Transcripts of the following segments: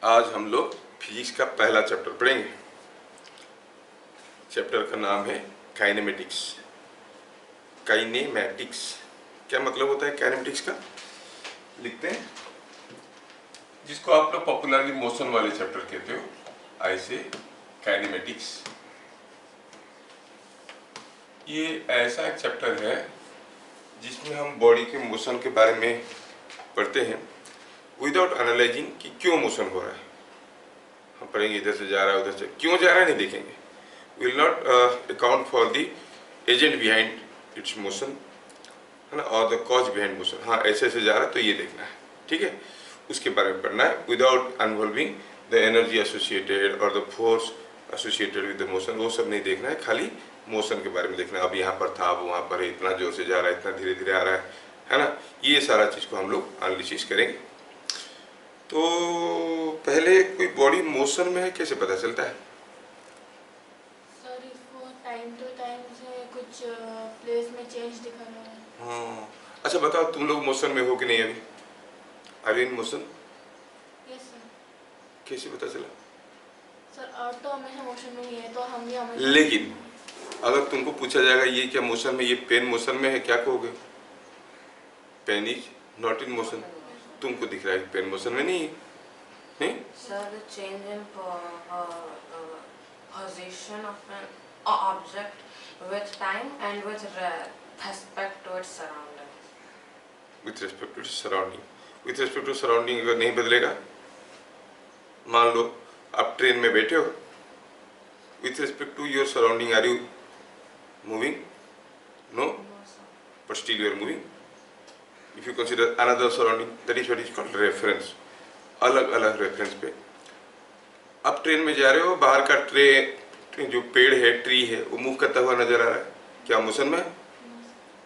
आज हम लोग फिजिक्स का पहला चैप्टर पढ़ेंगे। चैप्टर का नाम है काइनेमेटिक्स। काइनेमेटिक्स क्या मतलब होता है काइनेमेटिक्स का? लिखते हैं, जिसको आप लोग पॉपुलरली मोशन वाले चैप्टर कहते हो, ऐसे काइनेमेटिक्स। ये ऐसा एक चैप्टर है जिसमें हम बॉडी के मोशन के बारे में पढ़ते हैं विदाउट एनालाइजिंग कि क्यों मोशन हो रहा है। हम पढ़ेंगे इधर से जा रहा है उधर से क्यों जा रहा है नहीं देखेंगे। Will not account for the agent behind it's motion, है ना, और द कॉज बिहाइंड मोशन। हाँ, ऐसे ऐसे जा रहा है तो ये देखना है, ठीक है, उसके बारे में पढ़ना है without involving the energy associated और the force associated with the motion. वो सब नहीं देखना है, खाली मोशन के बारे में देखना है। अब यहाँ पर था, अब वहाँ पर है, इतना जोर से जा रहा है, इतना धीरे धीरे आ रहा है ना। ये सारा चीज़ को हम लोग एनालिसिस करेंगे। तो पहले कोई बॉडी मोशन में है कैसे पता चलता है? सर, इसको टाइम टू टाइम से कुछ प्लेस में चेंज दिखा रहा है। हाँ, अच्छा बताओ, तुम लोग मोशन में हो कि नहीं अभी? Are you in motion? Yes sir. कैसे पता चला? सर, अर्थ तो हमेशा मोशन में ही है, तो हम भी हमेशा। लेकिन अगर तुमको पूछा जाएगा ये क्या मोशन में, ये पेन मोशन में है, क्या कहोगे? Pen is not in motion. तुमको दिख रहा है पेन मोशन में नहीं है। Sir, the change in position of an object with time and with respect to its surroundings. With respect to surrounding. With respect to surrounding अगर नहीं बदलेगा, मान लो आप ट्रेन में बैठे हो, with respect to your surrounding are you moving? No, but still you are moving. If you consider another surrounding, that is what is called reference. अलग अलग रेफरेंस पे आप ट्रेन में जा रहे हो, बाहर का ट्रे जो पेड़ है, ट्री है, वो मूव करता हुआ नजर आ रहा है, क्या मोशन में?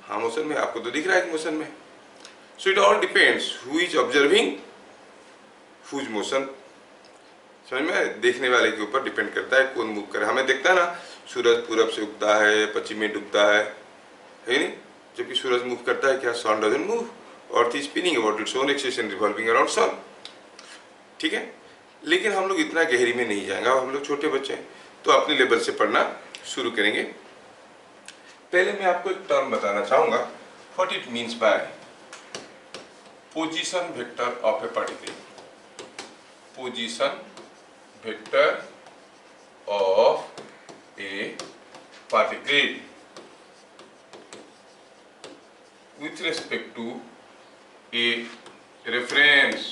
हाँ, मोशन में। आपको तो दिख रहा है मोशन में। So it all depends who is observing, who is motion. समझ में? देखने वाले के ऊपर डिपेंड करता है कौन मूव करे। हमें दिखता है ना, सूरज पूरब से उगता है, पश्चिम में डूबता है नहीं? जबकि सूरज मूव करता है क्या? Sun doesn't move, earth is spinning about its own axis and revolving around sun, ठीक है। लेकिन हम लोग इतना गहरी में नहीं जाएंगे, हम लोग छोटे बच्चे हैं तो अपने लेवल से पढ़ना शुरू करेंगे। पहले मैं आपको एक टर्म बताना चाहूंगा, what it means by position vector of A particle. Position vector of A particle with respect to a reference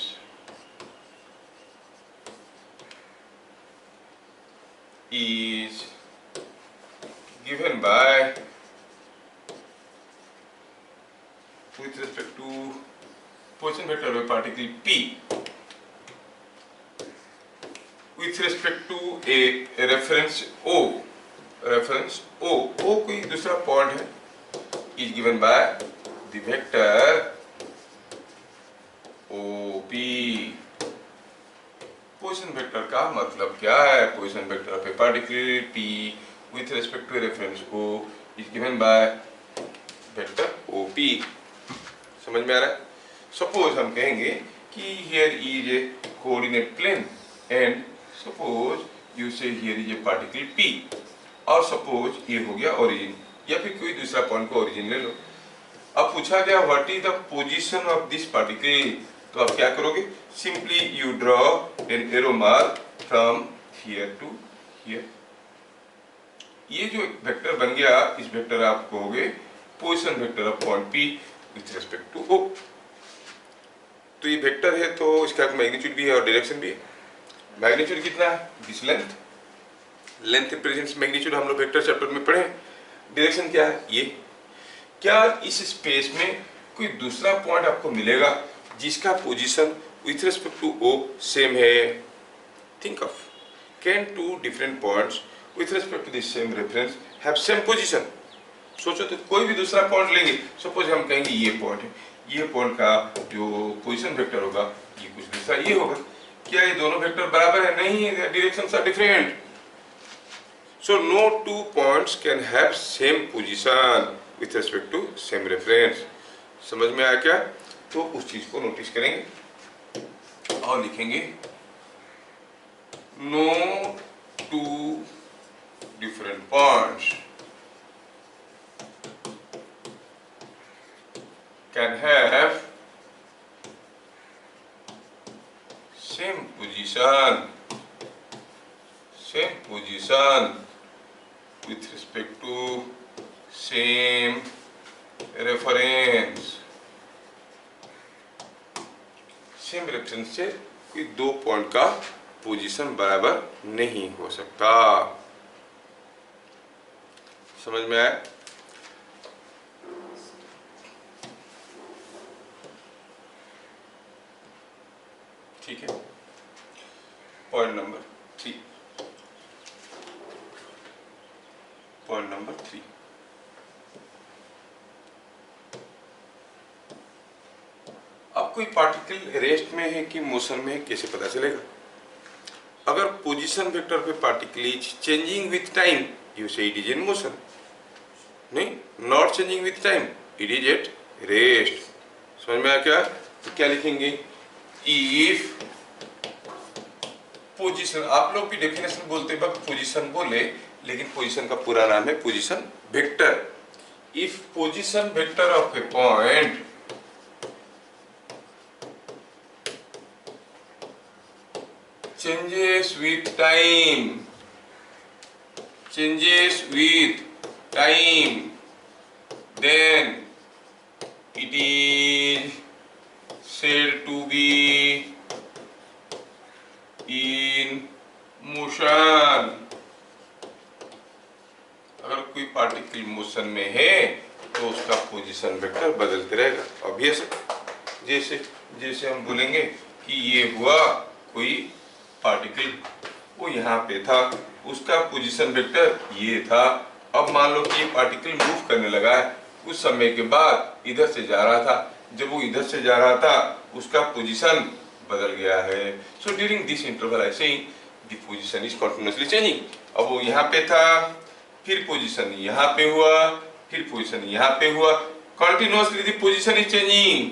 is given by, with respect to position vector of a particle P with respect to a reference O, reference O कोई दूसरा point है, is given by the vector OP। Position vector का मतलब क्या है? Position vector of A particle P with respect to a reference O is given by vector OP। समझ में आ रहा है? सपोज हम कहेंगे कि here is a coordinate plane and suppose you say here is a particle P, और suppose ये हो गया ओरिजिन, या फिर कोई दूसरा पॉइंट को ओरिजिन ले लो। अब पूछा गया what is the position of this particle, तो आप क्या करोगे? Simply you draw an arrow mark from here to here. ये जो वेक्टर बन गया, इस वेक्टर आप कहोगे position vector of point P with respect to O। तो ये वेक्टर है तो इसका मैग्नीट्यूड भी है और डायरेक्शन भी है। मैग्नीट्यूड कितना है? This length, length represents magnitude, हम लोग वेक्टर चैप्टर में पढ़े। डायरेक्शन क्या है? ये। क्या इस स्पेस में कोई दूसरा पॉइंट आपको मिलेगा जिसका position with respect to O same है? Think of, can two different points with respect to the same reference have same position? सोचो तो कोई भी दूसरा पॉइंट लेंगे, सपोज हम कहेंगे ये पॉइंट है, ये पॉइंट का जो पोजीशन वेक्टर होगा ये कुछ दूसरा ये होगा। क्या ये दोनों वेक्टर बराबर है? नहीं, directions are different. So no two points can have same position with respect to same reference। समझ में आया क्या? तो उस चीज को नोटिस करेंगे और लिखेंगे no two different points can have same position with respect to same reference. Same reference से कोई दो पॉइंट का पोजीशन बराबर नहीं हो सकता। समझ में आया? ठीक है। Point number 3। अब कोई पार्टिकल रेस्ट में है कि मोशन में है कैसे पता चलेगा? अगर पोजीशन वेक्टर पे particle is changing with time, you से इट इज इन मोशन। नहीं, not changing with time, it is at rest. समझ में आया क्या? तो क्या लिखेंगे? इफ पोजीशन, आप लोग भी डेफिनेशन बोलते वक्त पोजीशन बोले, लेकिन पोजीशन का पूरा नाम है position vector. If position vector of A point changes with time, then it is said to be in motion। अगर कोई पार्टिकल मोशन में है तो उसका पोजीशन वेक्टर बदलते रहेगा। ऑब्वियस है। जैसे हम बोलेंगे कि ये हुआ, कोई पार्टिकल वो यहाँ पे था, उसका पोजीशन वेक्टर ये था। अब मान लो कि ये पार्टिकल मूव करने लगा है, कुछ समय के बाद इधर से जा रहा था, जब वो इधर से जा रहा था उसका पोजीशन बदल गया है। So during this interval I saying the position is continuously changing. अब वो यहाँ पे था, फिर पोजीशन यहाँ पे हुआ, फिर पोजीशन यहाँ पे हुआ। Continuously the position is changing.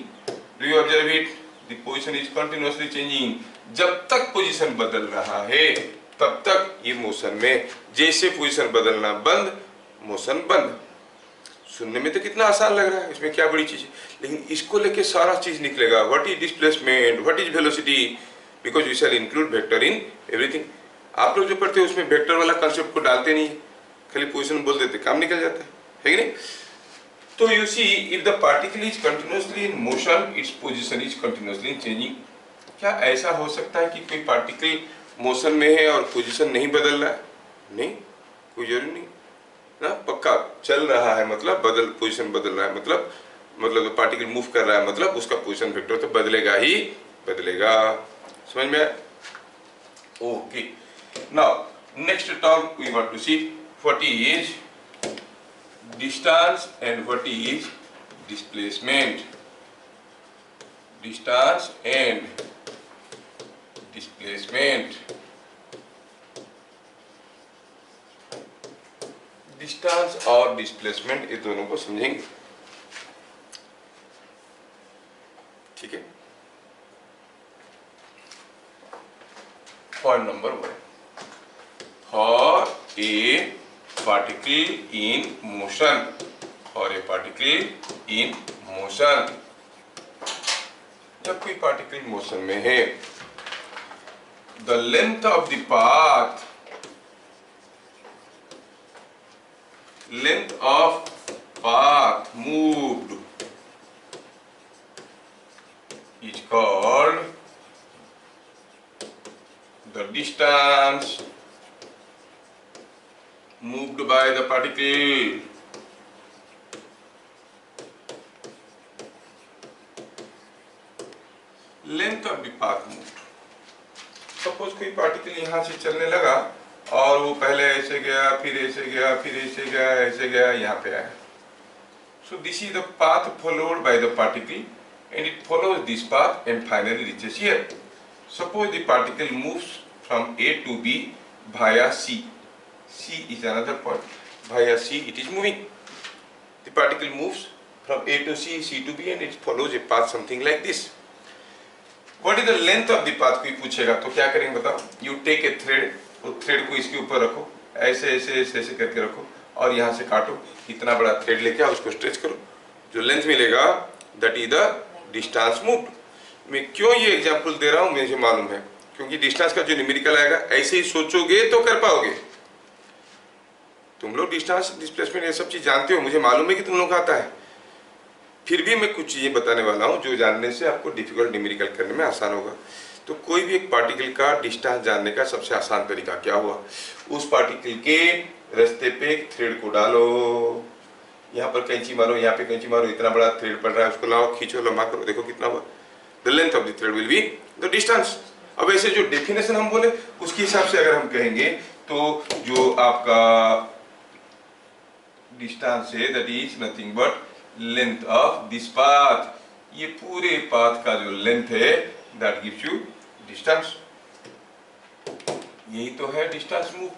Do you observe it? The position is continuously changing. जब तक पोजीशन बदल रहा है तब तक ये मोशन में। जैसे पोजीशन बदलना बंद, मोशन बंद। सुनने में तो कितना आसान लग रहा है, इसमें क्या बड़ी चीज है, लेकिन इसको लेके सारा चीज निकलेगा। What is displacement, what is velocity, because we shall include vector in everything. आप लोग जो पढ़ते हैं उसमें वेक्टर वाला कंसेप्ट को डालते नहीं है, खाली पोजीशन बोल देते, काम निकल जाता है कि नहीं? तो you see, if the particle is continuously in motion, its position is continuously changing. क्या ऐसा हो सकता है कि कोई पार्टिकल मोशन में है और पोजीशन नहीं बदल रहा है? नहीं, कोई जरूरी नहीं ना। पक्का चल रहा है मतलब पोजीशन बदल रहा है, मतलब पार्टिकल मूव कर रहा है, मतलब उसका पोजीशन वेक्टर तो बदलेगा ही बदलेगा। समझ में आया? Okay, now next term we want to see what is distance and what is displacement. Distance and displacement. Distance और डिस्प्लेसमेंट ये दोनों को समझेंगे। ठीक है। Point number 1, for a particle in motion, for a particle in motion. जब कोई particle motion में है, the length of the path moved is called the distance moved by the particle. Length of the path moved. Suppose कोई particle यहाँ से चलने लगा और वो पहले ऐसे गया, फिर ऐसे गया, फिर ऐसे गया, ऐसे गया, यहाँ पे आया। So this is the path followed by the particle and it follows this path and finally reaches here. Suppose the particle moves from A to B भाया C. C is another point, भाया C it is moving. The particle moves from A to C, C to B, and it follows a path something like this. What is the length of the path, कोई पूछेगा तो क्या करेंगे बताओ? You take a thread, वो thread को इसके ऊपर रखो, ऐसे ऐसे ऐसे ऐसे करके रखो और यहाँ से काटो, इतना बड़ा थ्रेड लेके आओ, उसको स्ट्रेच करो, जो लेंथ मिलेगा that is the distance moved. मैं क्यों ये एग्जांपल दे रहा हूँ मुझे मालूम है, क्योंकि डिस्टेंस का जो न्यूमेरिकल आएगा ऐसे ही सोचोगे तो कर पाओगे। तुम लोग डिस्टेंस डिस्प्लेसमेंट ये सब चीज जानते हो, मुझे मालूम है कि तुम लोग को आता है, फिर भी मैं कुछ चीजें बताने वाला हूँ जो जानने से आपको डिफिकल्ट न्यूमेरिकल करने में आसान होगा। तो कोई भी एक पार्टिकल का डिस्टेंस जानने का सबसे आसान तरीका क्या हुआ? उस पार्टिकल के रास्ते पे एक थ्रेड को डालो, यहाँ पर कैंची मारो, यहाँ पे कैंची मारो, इतना बड़ा थ्रेड पड़ रहा है, उसको लाओ, खींचो, लंबा करो, देखो कितना हुआ। The length of the thread will be the distance. अब ऐसे जो डेफिनेशन हम बोले उसके हिसाब से अगर हम कहेंगे तो जो आपका डिस्टेंस है that is nothing but length of this path, ये पूरे पाथ का जो लेंथ है दैट गिव्स यू डिस्टेंस। यही तो है डिस्टेंस मूव।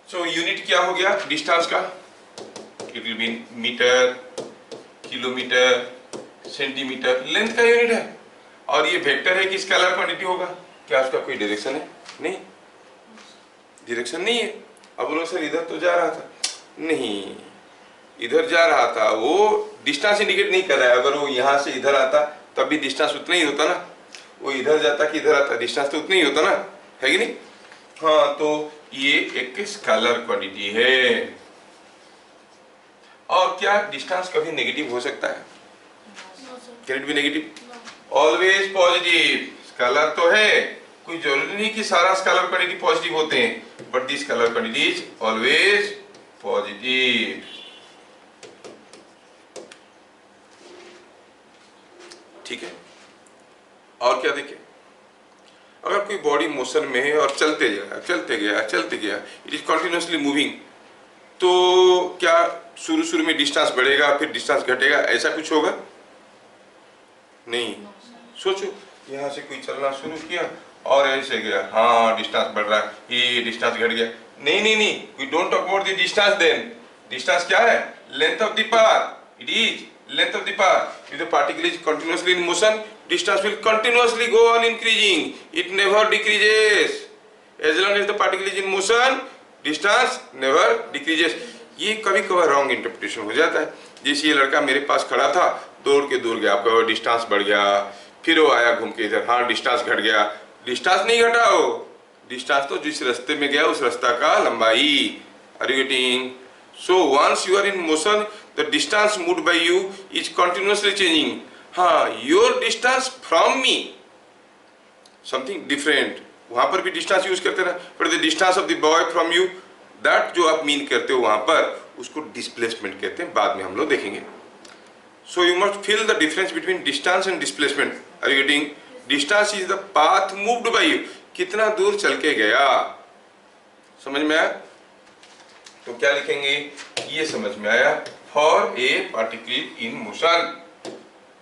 सो यूनिट क्या हो गया डिस्टेंस का? It will be metre, kilometre, centimetre, length का यूनिट है। और ये वेक्टर है कि स्केलर क्वांटिटी होगा? क्या उसका कोई डायरेक्शन है? नहीं, डायरेक्शन नहीं है। अब बोलो सर इधर तो जा रहा था, नहीं, इधर जा रहा था, वो डिस्टेंस इंडिकेट नहीं कर रहा है। अगर वो यहाँ से इधर आता तब भी डिस्टेंस उतना ही होता ना, वो इधर जाता कि इधर आता, डिस्टेंस तो उतना ही होता ना, है कि नहीं? हाँ, तो ये एक स्केलर क्वांटिटी है। और क्या डिस्टेंस कभी नेगेटिव हो सकता है? Can it be negative? Always positive. Scalar तो है, कोई जरूरी नहीं कि सारा स्केलर क्वांटिटी पॉजिटिव होते हैं, but this scalar quantity is always positive. ठीक है। और क्या देखें, अगर कोई बॉडी मोशन में है और चलते गया चलते गया चलते गया, इट इज कंटिन्यूअसली मूविंग, तो क्या शुरू में डिस्टेंस बढ़ेगा फिर डिस्टेंस घटेगा, ऐसा कुछ होगा? नहीं। सोचो, यहाँ से कोई चलना शुरू किया और ऐसे गया, हाँ डिस्टेंस बढ़ रहा है, ये डिस्टेंस घट गया। नहीं नहीं नहीं, we don't talk about the distance then. Distance क्या है? Length of the path. It is length of the path. If the particle is continuously in motion, distance will continuously go on increasing. It never decreases. As long as the particle is in motion, distance never decreases. ये कभी कभार wrong interpretation हो जाता है। जैसे ये लड़का मेरे पास खड़ा था, दौड़ के दूर गया, आपका डिस्टेंस बढ़ गया, फिर वो आया घूम के इधर, हाँ डिस्टेंस घट गया। डिस्टेंस नहीं घटा, हो डिस्टेंस तो जिस रास्ते में गया उस रास्ता का लंबाई। Are you getting? So once you are in motion, the distance moved by you is continuously changing. हाँ, your distance from me, something different. वहाँ पर भी distance use करते ना, but the distance of the boy from you, that जो आप mean करते हो वहाँ पर, उसको displacement कहते हैं, बाद में हम लोग देखेंगे। So you must feel the difference between distance and displacement. Are you getting? Distance is the path moved by you. कितना दूर चल के गया, समझ में आया? तो क्या लिखेंगे? ये समझ में आया। For a particle in motion,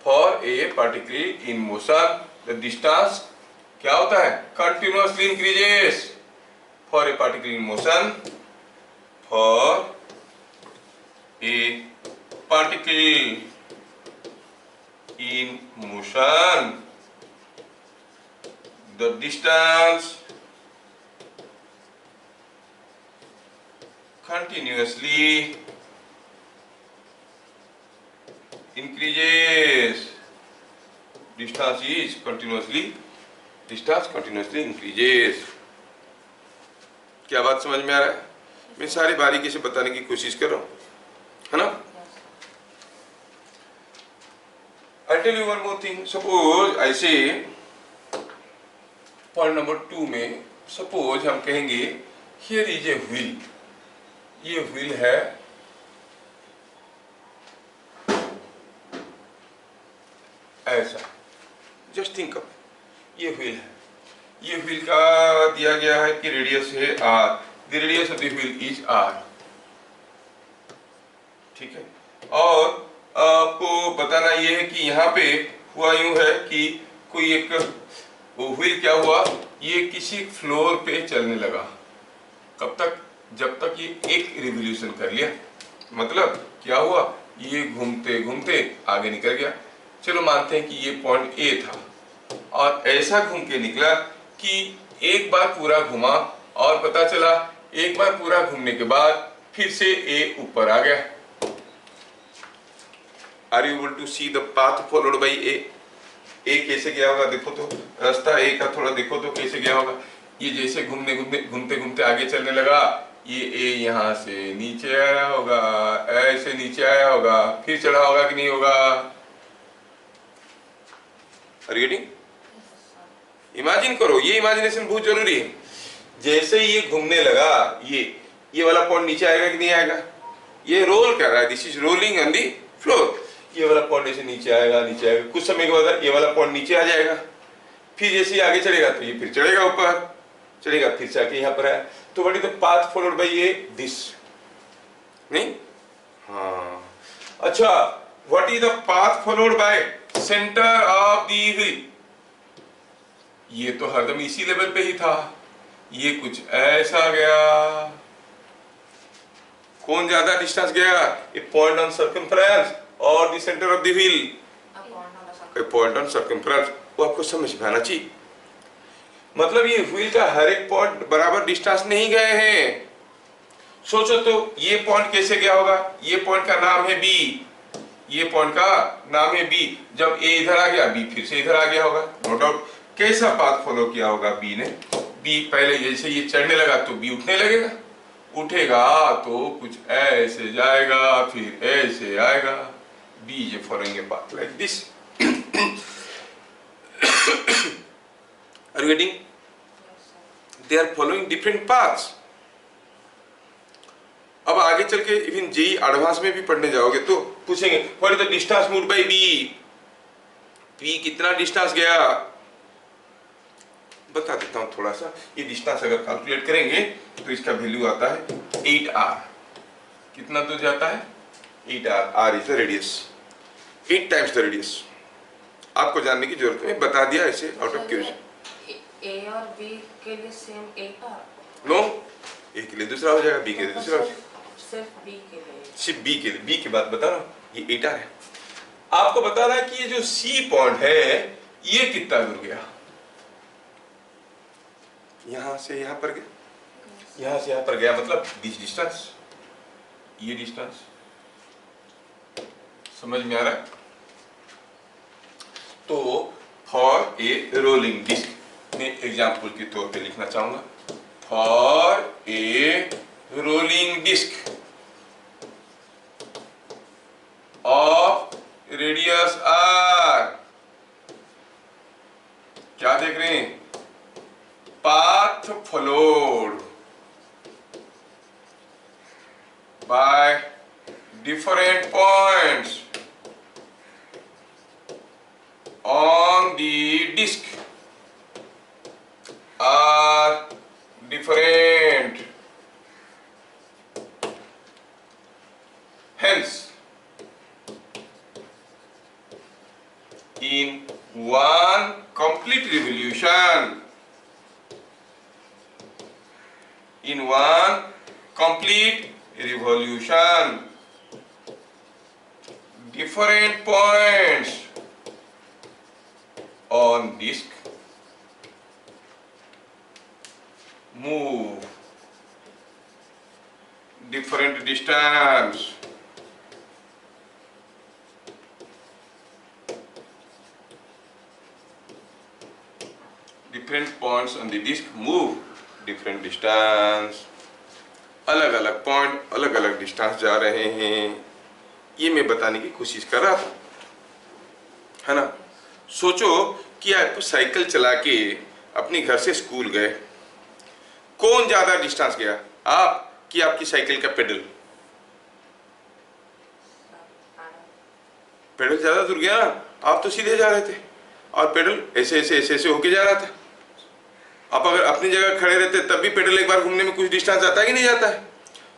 for a particle in motion the distance क्या होता है? Continuously increases. For a particle in motion, for a particle in motion the distance continuously increases. Distance is continuously, distance continuously increases. क्या बात समझ में आ रहा है? मैं सारी बारीकी से बताने की कोशिश कर रहा हूँ, है ना? I'll tell you one more thing. Suppose I say point number 2 में, suppose हम कहेंगे here is a wheel. ये व्हील है, ऐसा, जस्ट थिंक अप, ये व्हील है, ये व्हील का दिया गया है कि रेडियस है r, the radius of the wheel is r, ठीक है। और आपको बताना ये है कि यहाँ पे हुआ यूं है कि कोई एक वो व्हील क्या हुआ, ये किसी फ्लोर पे चलने लगा। कब तक? जब तक ये एक रिवॉल्यूशन कर लिया। मतलब क्या हुआ, ये घूमते घूमते आगे निकल गया। चलो मानते हैं कि ये पॉइंट ए था और ऐसा घूम के निकला कि एक बार पूरा घुमा और पता चला एक बार पूरा घूमने के बाद फिर से ए ऊपर आ गया। Are you able to see the path followed by A? A कैसे गया होगा देखो तो, रास्ता ए का थोड़ा देखो तो कैसे गया होगा। ये जैसे घूमते घूमते आगे चलने लगा, ये ए यहाँ से नीचे आया होगा, ऐसे नीचे आया होगा, फिर चढ़ा होगा कि नहीं होगा? रीडिंग इमेजिन करो, ये इमेजिनेशन बहुत जरूरी है। जैसे ये घूमने लगा, ये वाला पॉइंट नीचे आएगा कि नहीं आएगा? ये रोल कर रहा है, this is rolling on the floor. ये वाला पॉइंट ऐसे नीचे आएगा, कुछ समय के बाद ये वाला पॉइंट नीचे आ जाएगा, फिर जैसे ही आगे चलेगा तो ये फिर चढ़ेगा ऊपर, चलेगा फिर से आके यहाँ पर आया। तो what is the path followed bye ये? दिस, नहीं? हाँ, अच्छा, what is the path followed bye centre of the wheel? ये तो हरदम इसी लेवल पे ही था, ये कुछ ऐसा गया। कौन ज्यादा डिस्टेंस गया? ए पॉइंट ऑन सर्कमफ्रेंस और the centre of the wheel? A point on circumference. वो आपको समझ में आना चाहिए। मतलब ये व्हील का हर एक पॉइंट बराबर डिस्टेंस नहीं गए हैं। सोचो तो ये पॉइंट कैसे गया होगा? ये पॉइंट का नाम है बी, ये पॉइंट का नाम है बी। जब ए इधर आ गया, बी फिर से इधर आ गया होगा, नो डाउट। कैसा पाथ फॉलो किया होगा बी ने? बी पहले जैसे ये चढ़ने लगा तो बी उठने लगेगा, उठेगा तो कुछ ऐसे जाएगा, फिर ऐसे आएगा। B is following a path like this. Are you getting? They are following different paths. अब आगे चल के इवन जेई एडवांस में भी पढ़ने जाओगे तो पूछेंगे what is the distance moved by B? B कितना डिस्टेंस गया? बता देता हूं थोड़ा सा। ये डिस्टेंस अगर कैलकुलेट करेंगे तो इसका वैल्यू आता है 8r। कितना दूर जाता है? 8r। r is the radius, 8 times the radius. आपको जानने की जरूरत है, बता दिया ऐसे आउट ऑफ क्यूरियोसिटी। ए और बी के लिए सेम 8r? नो, ए के लिए दूसरा हो जाएगा, बी के लिए दूसरा हो जाएगा। सिर्फ बी के लिए? सिर्फ बी के लिए। बी की बात बता रहा हूँ, ये 8r है। आपको बता रहा है कि ये जो सी पॉइंट है ये कितना दूर गया? यहां से यहां पर गया, यहां से यहां पर गया, मतलब दिस डिस्टेंस, ये डिस्टेंस। समझ में आ रहा है? तो फॉर ए रोलिंग डिस्क, मैं एग्जाम्पल के तौर पे लिखना चाहूंगा, for a rolling disc of radius R. क्या देख रहे हैं? Path followed by different points on the disk are different. Hence, in one complete revolution, different points on disk move different distance. Different points on the disk move different distance. अलग अलग point अलग अलग distance जा रहे हैं, ये मैं बताने की कोशिश कर रहा था, है ना। सोचो कि आप साइकिल चला के अपने घर से स्कूल गए, कौन ज्यादा डिस्टेंस गया, आप कि आपकी साइकिल का पेडल? पेडल ज्यादा दूर गया ना, आप तो सीधे जा रहे थे और पेडल ऐसे ऐसे ऐसे ऐसे होके जा रहा था। आप अगर अपनी जगह खड़े रहते तब भी पेडल एक बार घूमने में कुछ डिस्टेंस आता है कि नहीं जाता है?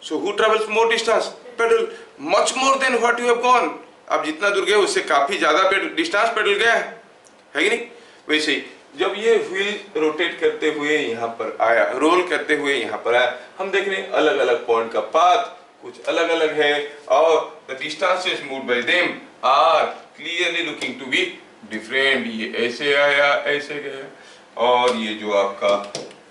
So who travels more distance? Pedal, much more than what you have gone. आप जितना दूर गए उससे काफी ज्यादा डिस्टेंस पेडल गया है कि नहीं? वैसे ही जब ये व्हील रोटेट करते हुए यहाँ पर आया, रोल करते हुए यहाँ पर आया, हम देख रहे हैं अलग अलग पॉइंट का पाथ कुछ अलग अलग है, और the distances moved by them are clearly looking to be different. ये ऐसे आया, ऐसे गया, और ये जो आपका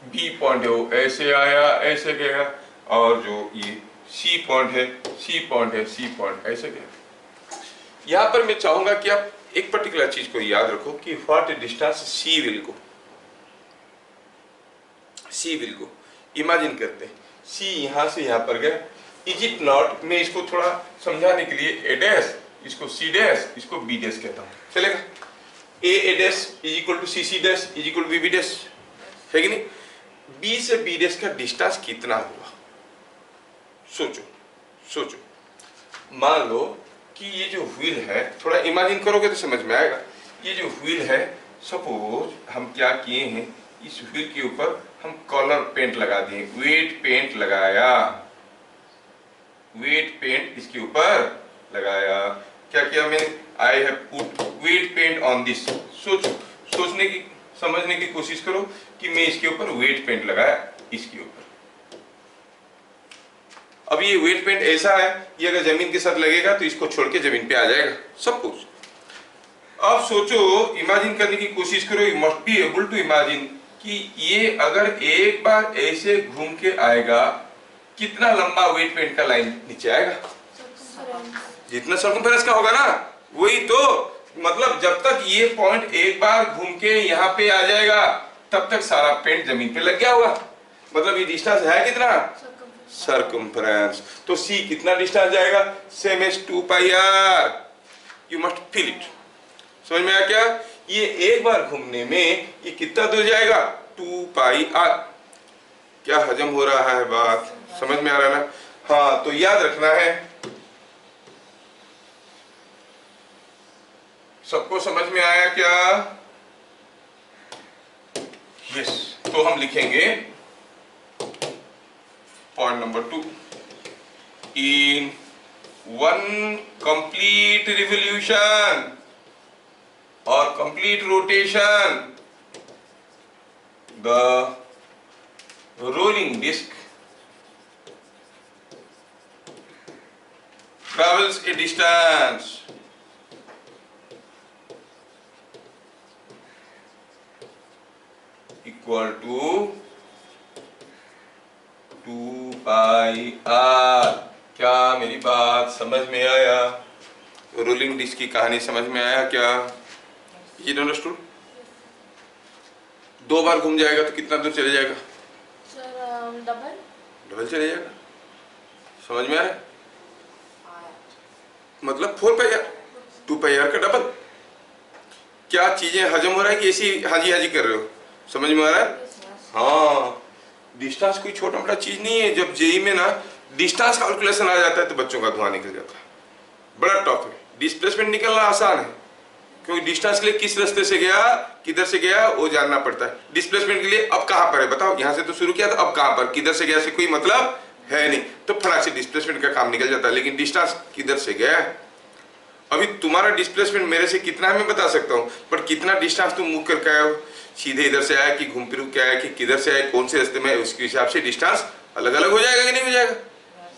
बी पॉइंट है वो ऐसे आया, ऐसे गया, और जो ये सी पॉइंट है, सी पॉइंट है, सी पॉइंट ऐसे गया। यहां पर मैं चाहूंगा कि आप एक पर्टिकुलर चीज को याद रखो कि what distance C will go. C will go, imagine करते हैं सी यहां से यहां पर गया, इज इट नॉट, मैं इसको थोड़ा समझाने के लिए ए डैश, इसको सी डैश, इसको बी डैश कहता हूं, चलेगा? A dash is equal to C dash is equal to B dash, है कि नहीं? बी से बी डैश का डिस्टेंस कितना हुआ, सोचो सोचो। मान लो कि ये जो व्हील है, थोड़ा इमेजिन करोगे तो समझ में आएगा। ये जो व्हील है, सपोज हम क्या किए हैं, इस व्हील के ऊपर हम कलर पेंट लगा दिए, वेट पेंट लगाया, वेट पेंट इसके ऊपर लगाया। क्या किया मैंने? I have put wet paint on this. सोचो, सोचने की, समझने की कोशिश करो कि मैं इसके ऊपर वेट पेंट लगाया, इसके ऊपर। अब ये वेट पेंट ऐसा है, ये अगर जमीन के साथ लगेगा तो इसको छोड़ के जमीन पे आ जाएगा सब कुछ। अब सोचो, इमेजिन करने की कोशिश करो, you must be able to imagine कि ये अगर एक बार ऐसे घूम के आएगा, कितना लंबा वेट पेंट का लाइन नीचे आएगा? जितना सर्कमफेरेंस का होगा ना, वही तो मतलब जब तक ये पॉइंट एक बार घूम के यहाँ पे आ जाएगा, तब तक सारा पेंट जमीन पे लग गया होगा। मतलब ये डिस्टेंस है कितना? सर्कमफेरेंस। तो सी कितना डिस्टेंस जाएगा? Same as 2 pi R. You must feel it. समझ में आया क्या? ये एक बार घूमने में ये कितना दूर जाएगा? 2 पाई आर। क्या हजम हो रहा है बात? समझ में आ रहा है ना? हाँ, तो याद रखना है। सबको समझ में आया क्या? यस। तो हम लिखेंगे point number 2, in one complete revolution or complete rotation, the rolling disc travels a distance equal to 2 pi R. क्या मेरी बात समझ में आया? रोलिंग डिस्क की कहानी समझ में आया क्या? ये अंडरस्टूड? 2 बार घूम जाएगा तो कितना दूर चले जाएगा? सर डबल चले जाएगा। समझ में आ रहा है? मतलब 4 पाई आर, 2 पाई आर का डबल। क्या चीजें हजम हो रहा है कि ऐसी हाजी हाजी कर रहे हो? समझ में आ रहा है? हाँ, डिस्टेंस कोई छोटा मोटा चीज नहीं है। जब जेई में ना डिस्टेंस कैलकुलेशन आ जाता है तो बच्चों का धुआं निकल जाता है। बड़ा टफ है। डिस्प्लेसमेंट निकलना आसान है, क्योंकि डिस्टेंस के लिए किस रास्ते से गया, किधर से गया, वो जानना पड़ता है। डिस्प्लेसमेंट के लिए अब कहां पर है बताओ? यहां से तो शुरू किया था, अब कहां पर, किधर से गया से कोई मतलब है नहीं, तो फटाक से डिस्प्लेसमेंट का काम निकल जाता है। लेकिन डिस्टेंस किधर से गया है, अभी तुम्हारा डिस्प्लेसमेंट मेरे से कितना है मैं बता सकता हूँ, पर कितना डिस्टेंस तुम मूव करके आए हो, सीधे इधर से आया कि घूम फिर के आया कि किधर से आया, कौन से रास्ते में, उसके हिसाब से डिस्टेंस अलग अलग हो जाएगा कि नहीं हो जाएगा?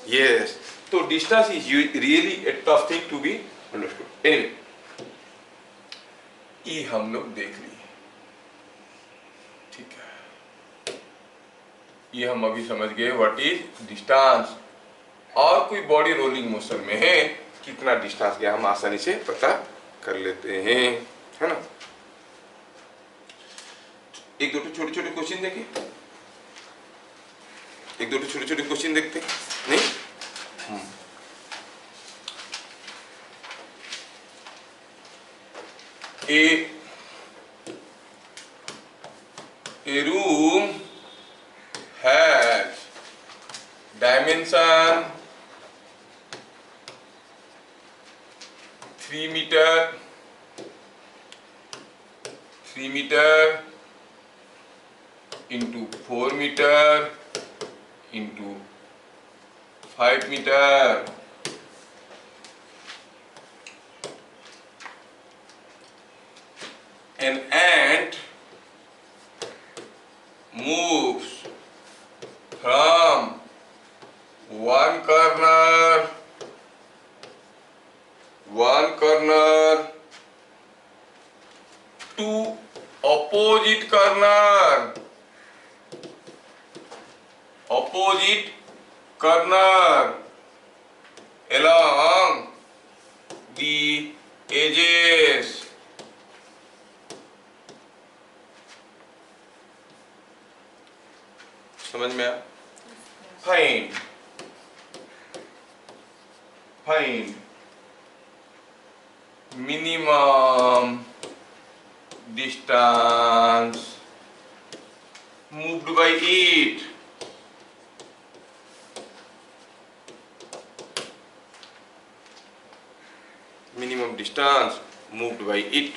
यस। तो distance is really a tough thing to be understood. Anyway, ये हम लोग देख लिए, ठीक है? ये हम अभी समझ गए व्हाट इज डिस्टेंस। और कोई बॉडी रोलिंग मोशन में है, कितना डिस्टेंस गया हम आसानी से पता कर लेते हैं, है ना? एक दो छोटे छोटे क्वेश्चन देखिए, एक दो छोटे छोटे क्वेश्चन देखते हैं, नहीं? A room has dimension 3 meter, 3 meter into 4 meter into 5 meter. An ant moves from one corner corner to opposite corner, opposite corner along the edges. समझ में आया? Find minimum distance moved by it. Minimum distance moved by it.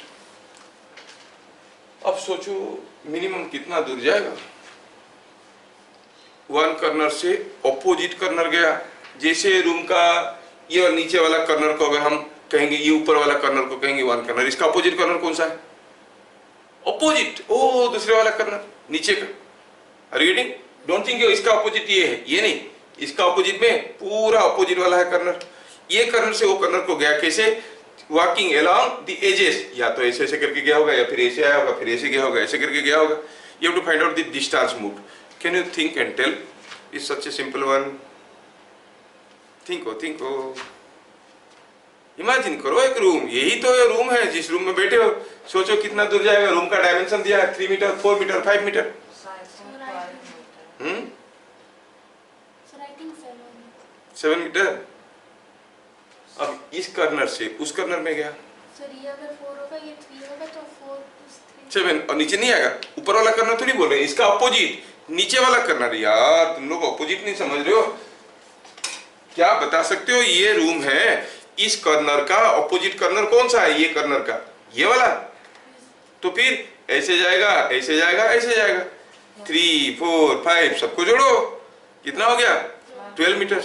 अब सोचो minimum कितना दूर जाएगा? One corner से opposite corner गया। जैसे रूम का ये नीचे वाला कर्नर को अगर हम कहेंगे, ये ऊपर वाला कर्नर को कहेंगे वन कर्नर, इसका ऑपोजिट कर्नर कौन सा है? ऑपोजिट, ओ दूसरे वाला कर्नर नीचे का। Are you getting? Don't think इसका ऑपोजिट ये है, ये नहीं, इसका ऑपोजिट में पूरा ऑपोजिट वाला है कर्नर। ये कर्नर से वो कर्नर को गया कैसे? वॉकिंग अलोंग द एजेस, या तो ऐसे ऐसे करके गया होगा, या फिर ऐसे आया होगा, फिर ऐसे गया होगा, ऐसे करके गया होगा। You have to find out the distance moved. Can you think and tell? It's such a simple one. थिंको, इमेजिन करो एक रूम, यही तो ये रूम है जिस रूम में बैठे हो। सोचो कितना दूर जाएगा। रूम का डायमेंशन दिया है 3 metre, 4 metre, 5 metre. Sir, I think 7 metre. अब इस कर्नर से उस कर्नर में गया। सर ये अगर 4 होगा, ये 3 होगा, तो 4 + 3 7 और नीचे नहीं आएगा। ऊपर वाला कर्नर थोड़ी बोल रहे हैं, इसका ऑपोजिट नीचे वाला कर्नर। यार तुम लोग ऑपोजिट नहीं समझ रहे हो। क्या बता सकते हो? ये रूम है, इस कर्नर का ऑपोजिट कर्नर कौन सा है? ये कर्नर का, ये वाला। तो फिर ऐसे जाएगा, ऐसे जाएगा, ऐसे जाएगा। 3, 4, 5 सबको जोड़ो, कितना हो गया? 12 मीटर।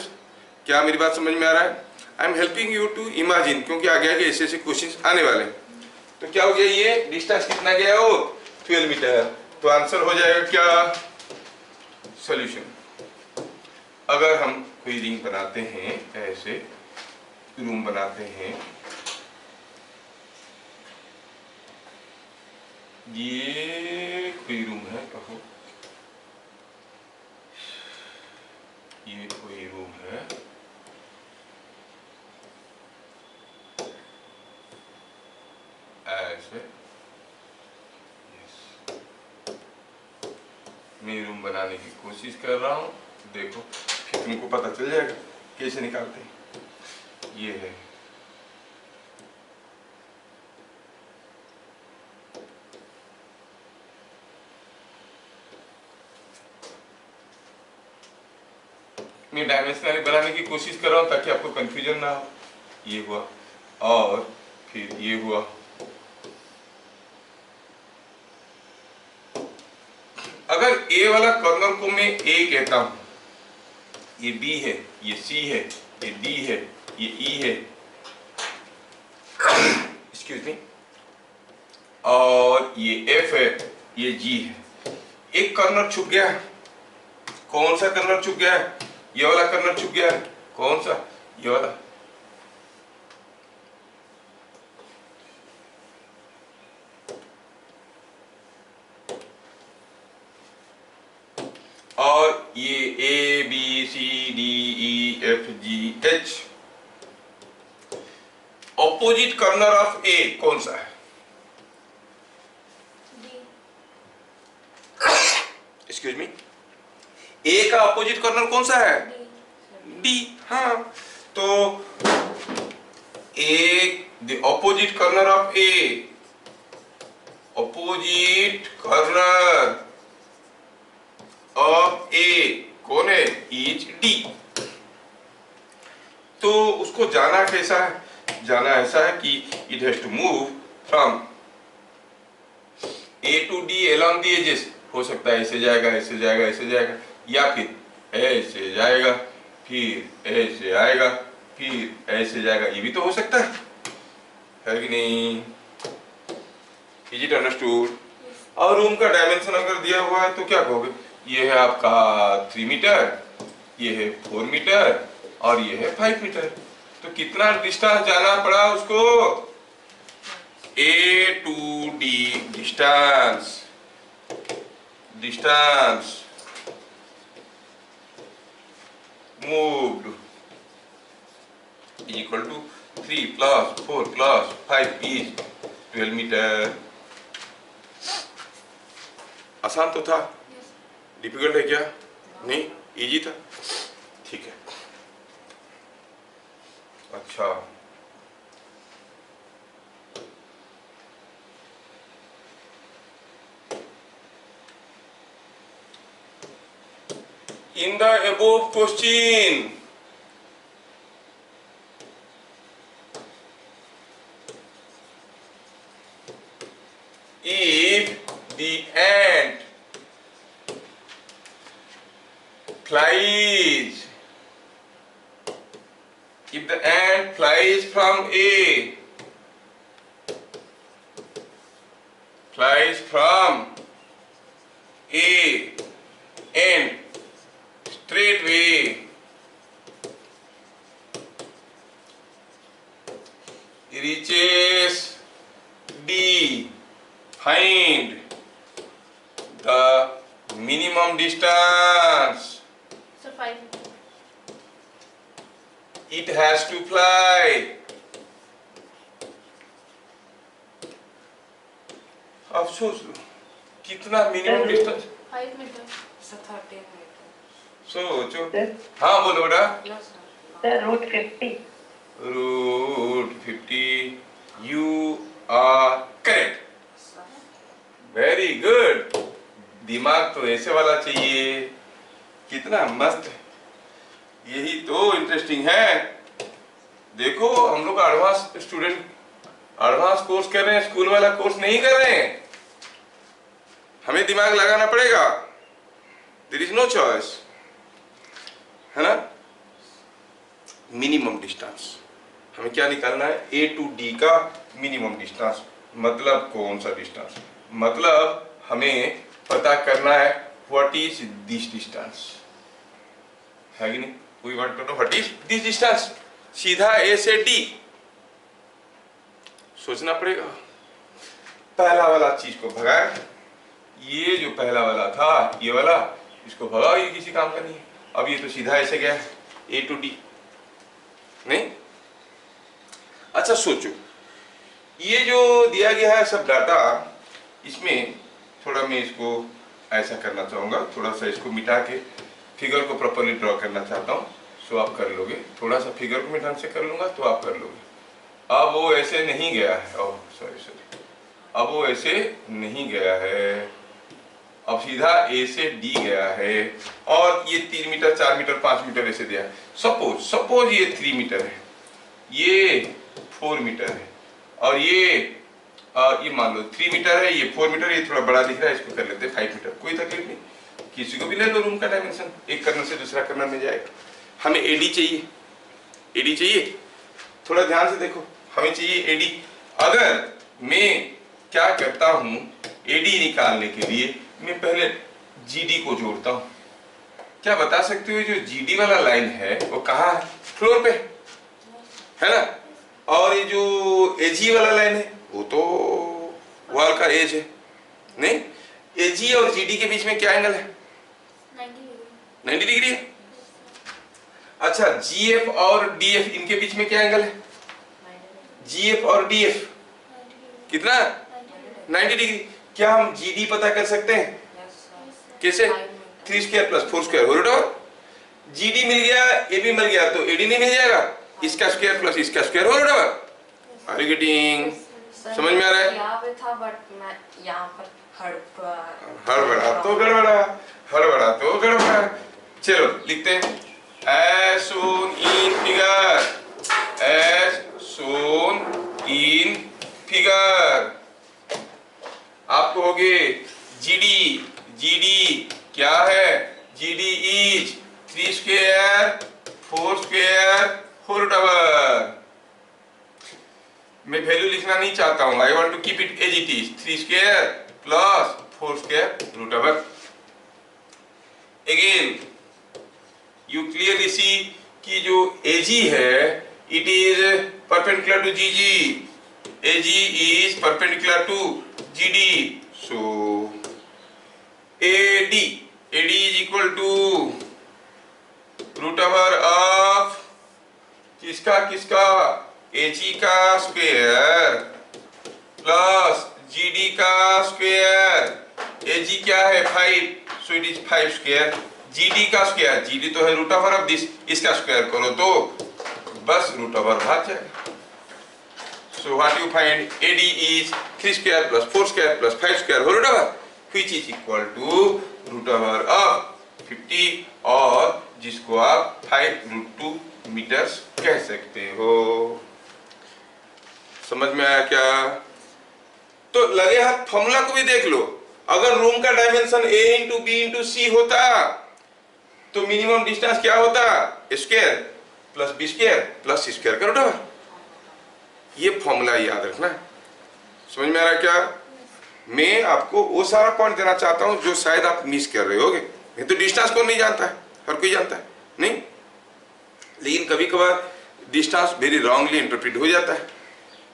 क्या मेरी बात समझ में आ रहा है? I am helping you to imagine, क्योंकि आगे आगे ऐसे ऐसे क्वेश्चंस आने वाले। तो क्या हो गया? ये डिस्टेंस कितना गया? वो 12 मीटर। तो आंसर हो जाएगा क्या? सॉल्यूशन। अगर हम कोई रिंग बनाते हैं, ऐसे रूम बनाते हैं, ये कोई रूम है, कहो ये कोई रूम है, ऐसे मैं रूम बनाने की कोशिश कर रहा हूँ। देखो फिर तुमको पता चल जाएगा कैसे निकालते हैं। ये है, मैं डायमेंशनल बनाने की कोशिश कर रहा हूँ ताकि आपको कंफ्यूजन ना हो। ये हुआ और फिर ये हुआ। अगर ए वाला कर्नल को मैं ए कहता हूं, ये बी है, ये सी है, ये डी है, ये ई है, एक्सक्यूज मी, और ये एफ है, ये जी है। एक कर्नल छुप गया है। कौन सा कर्नल छुप गया है? ये वाला कर्नल छुप गया है। कौन सा? ये वाला। और ये A B C D E F G H, opposite corner of A कौन सा है? एक्सक्यूज मी, ए का ऑपोजिट कर्नल कौन सा है? डी। हाँ, तो A the opposite corner of A, opposite corner of A कौन है? Is D. तो उसको जाना कैसा है? जाना ऐसा है कि it has to move from A to D along the edges. हो सकता है ऐसे जाएगा, ऐसे जाएगा, ऐसे जाएगा, या फिर ऐसे जाएगा, फिर ऐसे आएगा, फिर ऐसे जाएगा। ये भी तो हो सकता है कि नहीं? Is it understood? और रूम का डायमेंशन अगर दिया हुआ है तो क्या कहोगे? ये है आपका 3 मीटर, ये है 4 मीटर और ये है 5 मीटर। तो कितना डिस्टेंस जाना पड़ा उसको? A to D distance moved is equal to 3 plus 4 plus 5 is 12 metre. आसान तो था, डिफिकल्ट है क्या? नहीं, इजी था। ठीक है, अच्छा in the above question if the ant flies from A and straightway reaches D, find the minimum distance So 5 meters. it has to fly। अब सोच लो कितना minimum distance. 5 meters. So 13 meters. सोचो। Sir, हाँ बोलो बेटा। Yes, sir. sir, route 50. Route 50, you are correct। Sir. Very good. दिमाग तो ऐसे वाला चाहिए, कितना मस्त है। यही तो इंटरेस्टिंग है। देखो हम लोग एडवांस स्टूडेंट, एडवांस कोर्स कर रहे हैं, स्कूल वाला कोर्स नहीं कर रहे हैं। हमें दिमाग लगाना पड़ेगा, देयर इज नो चॉइस, है ना। मिनिमम डिस्टेंस हमें क्या निकालना है? A to D का मिनिमम डिस्टेंस। मतलब कौन सा डिस्टेंस? मतलब हमें पता करना है व्हाट इज दिस डिस्टेंस, है कि नहीं? We want to know what is this distance. सीधा A से D सोचना पड़ेगा। पहला वाला चीज को भगाए, ये जो पहला वाला था ये वाला, इसको भगाओ, ये किसी काम का नहीं है। अब ये तो सीधा ऐसे गया है A to D, नहीं? अच्छा सोचो, ये जो दिया गया है सब डाटा, इसमें थोड़ा मैं इसको ऐसा करना चाहूँगा, थोड़ा सा इसको मिटा के फिगर को प्रॉपर्ली ड्रॉ करना चाहता हूँ। सो आप कर लोगे, थोड़ा सा फिगर को मैं ढंग से कर लूँगा तो आप कर लोगे। अब वो ऐसे नहीं गया है, ओह सॉरी, अब वो ऐसे नहीं गया है, अब सीधा A से D गया है, और ये 3 मीटर 4 मीटर 5 मीटर ऐसे दिया है। सपोज ये 3 मीटर है, ये 4 मीटर है, और ये मान लो 3 मीटर है, ये 4 मीटर, ये थोड़ा बड़ा दिख रहा है, इसको कर लेते हैं 5 मीटर। कोई तकलीफ नहीं, किसी को भी ले लो रूम का डायमेंशन, एक कर्नल से दूसरा कर्नल में जाएगा। हमें AD चाहिए, थोड़ा ध्यान से देखो, हमें चाहिए AD। अगर मैं क्या करता हूँ, AD निकालने के लिए मैं पहले GD को जोड़ता हूँ। क्या बता सकते हो जो GD वाला लाइन है वो कहाँ है? फ्लोर पे, है ना। और ये जो AG वाला लाइन है वो तो वॉल का एज है, नहीं? AG और GD के बीच में क्या एंगल है? 90 डिग्री है। अच्छा, GF और DF इनके बीच में क्या एंगल है? GF और DF कितना? 90 डिग्री। क्या हम GD पता कर सकते हैं? Yes, sir. कैसे? 3 square plus 4 square whole over. GD मिल गया, AB मिल गया, तो AD नहीं मिल जाएगा? इसका स्क्वायर प्लस इसका square whole over. Are you getting? Sir, समझ में आ रहा है? यहाँ पे था बट मैं यहाँ पर हड़बड़ा तो गड़बड़ा। चलो लिखते हैं, as shown in figure। आपको होगे GD क्या है? GD is 3 square 4 square whole over. मैं वैल्यू लिखना नहीं चाहता हूँ, I want to keep it as it is, 3 square plus 4 square root over. Again you clearly see कि जो AG है It is perpendicular to GG. AG is perpendicular to GD. So AD is equal to root over of किसका AG का square plus GD का square. AG क्या है 5, so it is 5 square. GD का square, GD तो है root over of this, इसका square करो तो बस रूट ओवर भाग जाएगा. So what you find, AD is 3 square plus 4 square plus 5 square whole root over, which is equal to root over of 50 और जिसको आप 5√2 मीटर्स कह सकते हो. समझ में आया क्या? तो लगे हाथ फॉर्मूला को भी देख लो. अगर रूम का dimension A into B into C होता तो मिनिमम डिस्टेंस क्या होता? Square plus B square plus C square का रूट ओवर. ये फॉर्मूला याद रखना. समझ में आ रहा क्या? मैं आपको वो सारा पॉइंट देना चाहता हूं जो शायद आप मिस कर रहे होगे. मैं तो डिस्टेंस को नहीं जानता है, हर कोई जानता है नहीं, लेकिन कभी कभार डिस्टेंस वेरी रॉन्गली इंटरप्रेट हो जाता है.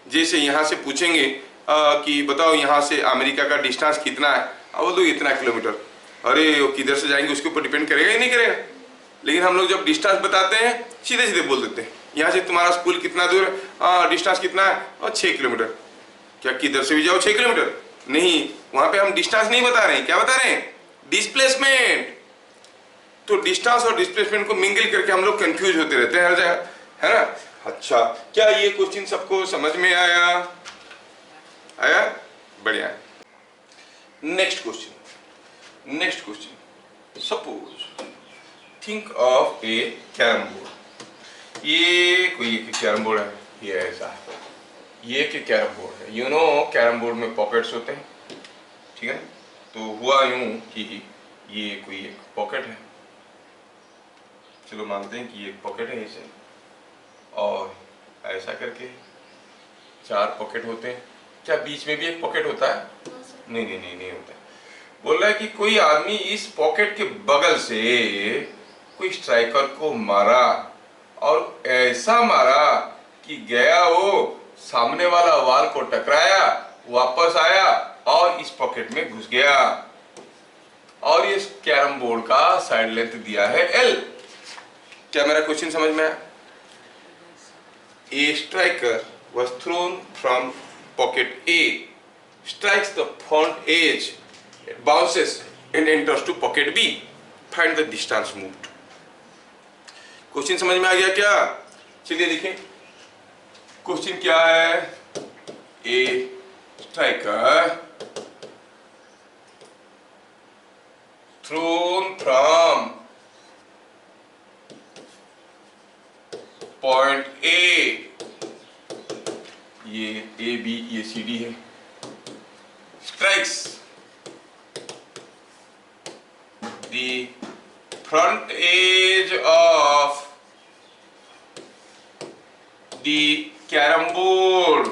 जैसे यहाँ से पूछेंगे कि बताओ यहाँ से अमेरिका का डिस्टेंस कितना है, अब बोल दो इतना किलोमीटर. अरे वो किधर से जाएंगे उसके ऊपर डिपेंड करेगा ही नहीं करेगा. लेकिन हम लोग जब डिस्टेंस बताते हैं सीधे सीधे बोल देते हैं यहाँ से तुम्हारा स्कूल कितना दूर है, डिस्टेंस कितना है, और 6 किलोमीटर. क्या किधर से भी जाओ 6 किलोमीटर नहीं, वहां पे हम डिस्टेंस नहीं बता रहे हैं. क्या बता रहे हैं? डिस्प्लेसमेंट. तो डिस्टेंस और डिस्प्लेसमेंट को मिंगल करके हम लोग कंफ्यूज होते रहते हैं हर जगह, है ना. अच्छा, क्या ये क्वेश्चन सबको समझ में आया? बढ़िया. Next question. Suppose think of A carrom board. ये कोई कैरम बोर्ड है, ये ऐसा है, ये कि कैरम बोर्ड है. यू नो कैरम बोर्ड में पॉकेट्स होते हैं, ठीक है. तो हुआ यूं कि ये कोई एक पॉकेट है. चलो मानते हैं कि ये एक पॉकेट है इसे, और ऐसा करके 4 पॉकेट होते हैं. क्या बीच में भी एक पॉकेट होता है? नहीं होता. बोल रहा है कि कोई आदमी इस पॉकेट के बगल से कोई स्ट्राइकर को मारा, और ऐसा मारा कि गया वो सामने वाला वाल को टकराया, वापस आया और इस पॉकेट में घुस गया. और ये कैरम बोर्ड का साइड लेंथ दिया है L. क्या मेरा क्वेश्चन समझ में आया? A striker was thrown from pocket A, strikes the front edge, bounces and enters to pocket B. Find the distance moved. Question समझ में आ गया क्या? चलिए देखें क्वेश्चन क्या है. A striker thrown from point A, ये ए बी ये सी डी है, strikes the front edge of the carom board,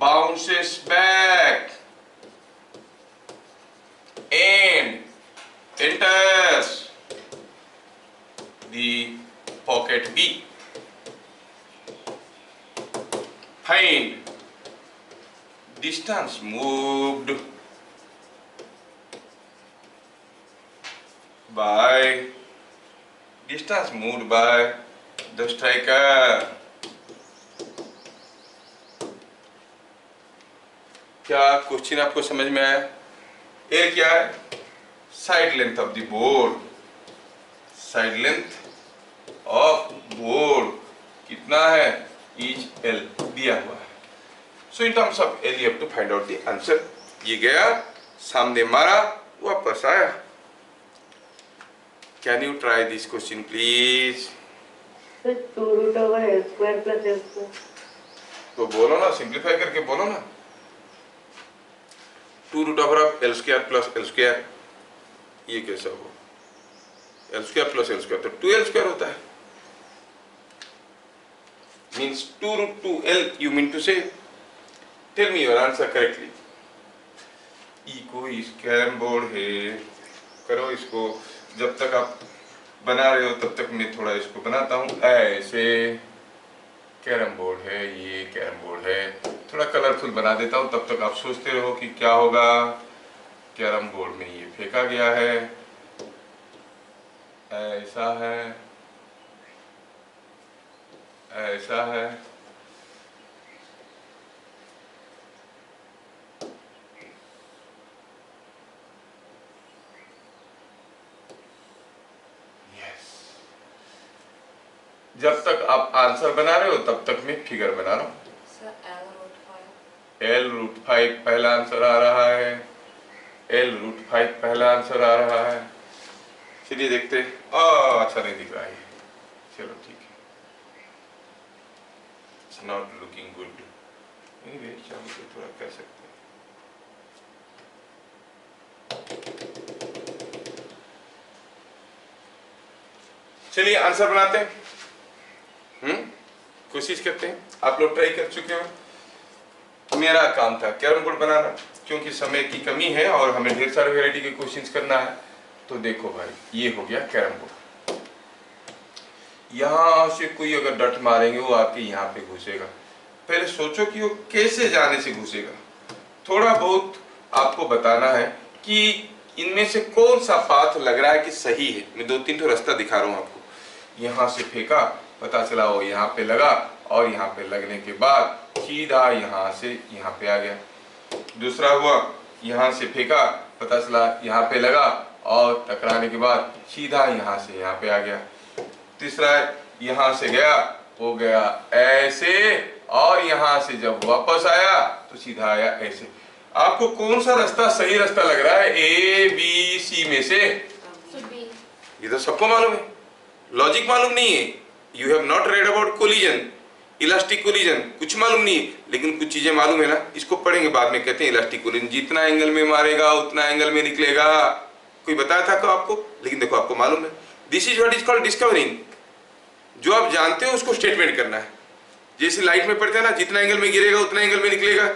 bounces back and enters the pocket B. Find distance moved by the striker. क्या question आपको समझ में आया? ए क्या है? Side length of the board. Side length of board कितना है? Is L दिया हुआ है. So in terms of L, you have to find out the answer. ये गया, सामने मारा, वापस आया. Can you try this question, please? 2 root over L square plus L square. तो बोलो ना, सिंप्लीफाई करके बोलो ना. 2 root over of L square plus L square. ये कैसा हो? L square plus L square तो 2L square होता है. Means 2 root 2L. You mean to say? Tell me your answer correctly. E कोई कैरम बोर्ड है, करो इसको, जब तक आप बना रहे हो तब तक मैं थोड़ा इसको बनाता हूँ। ऐसे कैरम बोर्ड है, ये कैरम बोर्ड है, थोड़ा कलरफुल बना देता हूँ, तब तक आप सोचते रहो कि क्या होगा। कैरम बोर्ड में ये फेंका गया है, ऐसा है, ऐसा है, जब तक आप आंसर बना रहे हो तब तक मैं फिगर बना रहा हूँ। L√5 पहला आंसर आ रहा है, L√5 पहला आंसर आ रहा है। चलिए देखते हैं। अच्छा नहीं दिख रहा है, चलो ठीक है, it's not looking good. Anyway चलो थोड़ा कर सकते हैं। चलिए आंसर बनाते हैं। कोशिश करते हैं। आप लोग ट्राई कर चुके हो, मेरा काम था कैरम बोर्ड बनाना, क्योंकि समय की कमी है और हमें ढेर सारे वैरायटी के क्वेश्चंस करना है। तो देखो भाई, ये हो गया कैरम बोर्ड। यहाँ से कोई अगर डट मारेंगे वो आके यहाँ पे घुसेगा। पहले सोचो कि वो कैसे जाने से घुसेगा। थोड़ा बहुत आपको बताना है कि इनमें से कौन सा पाथ लग रहा है कि सही है। मैं 2-3 रास्ता दिखा रहा हूँ आपको। यहाँ से फेंका, पता चला वो यहाँ पे लगा, और यहाँ पे लगने के बाद सीधा यहाँ से यहाँ पे आ गया। दूसरा हुआ, यहाँ से फेंका, पता चला यहाँ पे लगा, और टकराने के बाद सीधा यहाँ से यहाँ पे आ गया। तीसरा है, यहाँ से गया, वो गया ऐसे, और यहाँ से जब वापस आया तो सीधा आया ऐसे। आपको कौन सा रास्ता सही रास्ता लग रहा है A, B, C में से? ये तो सबको मालूम है, लॉजिक मालूम नहीं है। You have not read about collision, elastic collision, कुछ मालूम नहीं है, लेकिन कुछ चीजें मालूम है ना। इसको पढ़ेंगे बाद में। कहते हैं इलास्टिक कोलिजन जितना एंगल में मारेगा उतना एंगल में निकलेगा। कोई बताया था क्या आपको? लेकिन देखो आपको मालूम है। This is what is called discovering. जो आप जानते हो उसको स्टेटमेंट करना है। जैसे लाइट में पढ़ते हैं ना, जितना एंगल में गिरेगा उतना एंगल में निकलेगा,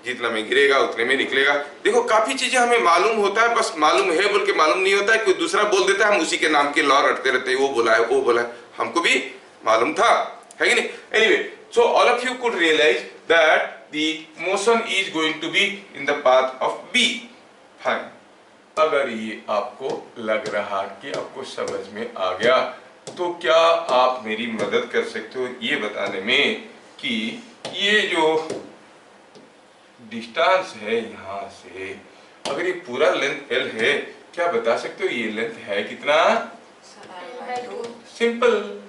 जितना में गिरेगा उतने में निकलेगा। देखो काफी चीजें हमें मालूम होता है, बस मालूम है बोल के मालूम नहीं होता है। कोई दूसरा बोल देता है, हम उसी के नाम के लॉ रटते रहते हैं, वो बोला है वो बोला है। हमको भी मालूम था, है कि नहीं? Anyway, so all of you could realise that the motion is going to be in the path of B. Fine. अगर ये आपको लग रहा कि आपको समझ में आ गया, तो क्या आप मेरी मदद कर सकते हो ये बताने में कि ये जो डिस्टेंस है यहाँ से, अगर ये पूरा लेंथ L है, क्या बता सकते हो ये लेंथ है कितना? सिंपल।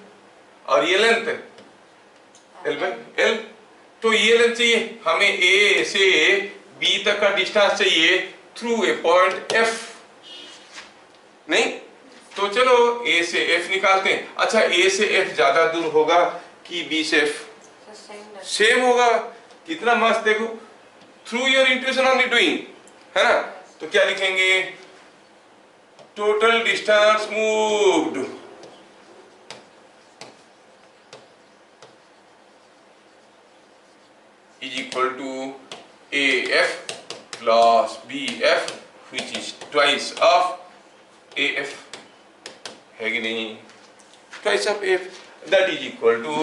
और ये लेंथ L, तो ये लेंथ चाहिए हमें A से B तक का डिस्टेंस चाहिए थ्रू ए पॉइंट F, नहीं? तो चलो A से F निकालते हैं। अच्छा, A से F ज्यादा दूर होगा कि B से F? सेम होगा। कितना मस्त, देखो, through your intuition on the doing, है ना? तो क्या लिखेंगे? Total distance moved is equal to AF plus BF, which is twice of AF, है कि नहीं? twice of AF, that is equal to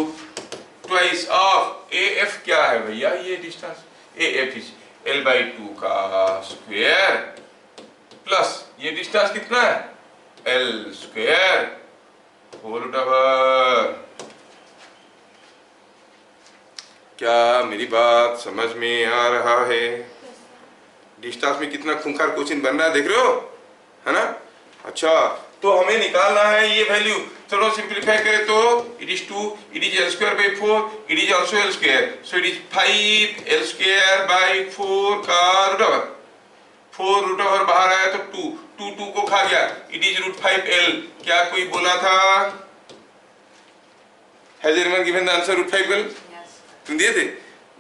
twice of AF। क्या है भैया ये डिस्टेंस? AF is L/2 का स्क्वायर प्लस ये डिस्टेंस कितना है? L square whole over. क्या मेरी बात समझ में आ रहा है? डिस्टेंस में कितना खूंखार क्वेश्चन बन रहा है, देख रहे हो, है ना? अच्छा, तो हमें निकालना है ये वैल्यू। चलो सिंपलीफाई करें तो it is 2, it is L²/4, it is also L², so it is 5L²/4 का रूट ओवर। 4 रूट ओवर बाहर आया तो 2 को खा गया, इट इज √5L। क्या कोई बोला था? Has anyone given the answer √5L? तुम दिए थे?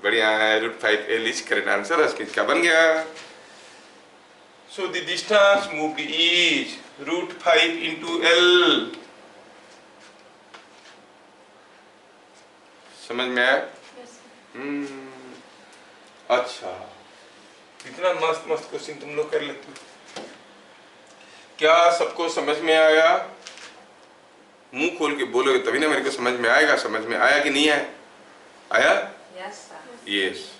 बढ़िया है, √5L इज करेक्ट आंसर। इसके क्या बन गया? So the distance moved is √5 into L। समझ में आया? अच्छा, इतना मस्त मस्त क्वेश्चन तुम लोग कर लेते हो। क्या सबको समझ में आया? मुंह खोल के बोलोगे तभी ना मेरे को समझ में आएगा। समझ में आया कि नहीं आया? आया? Yes, sir. यस।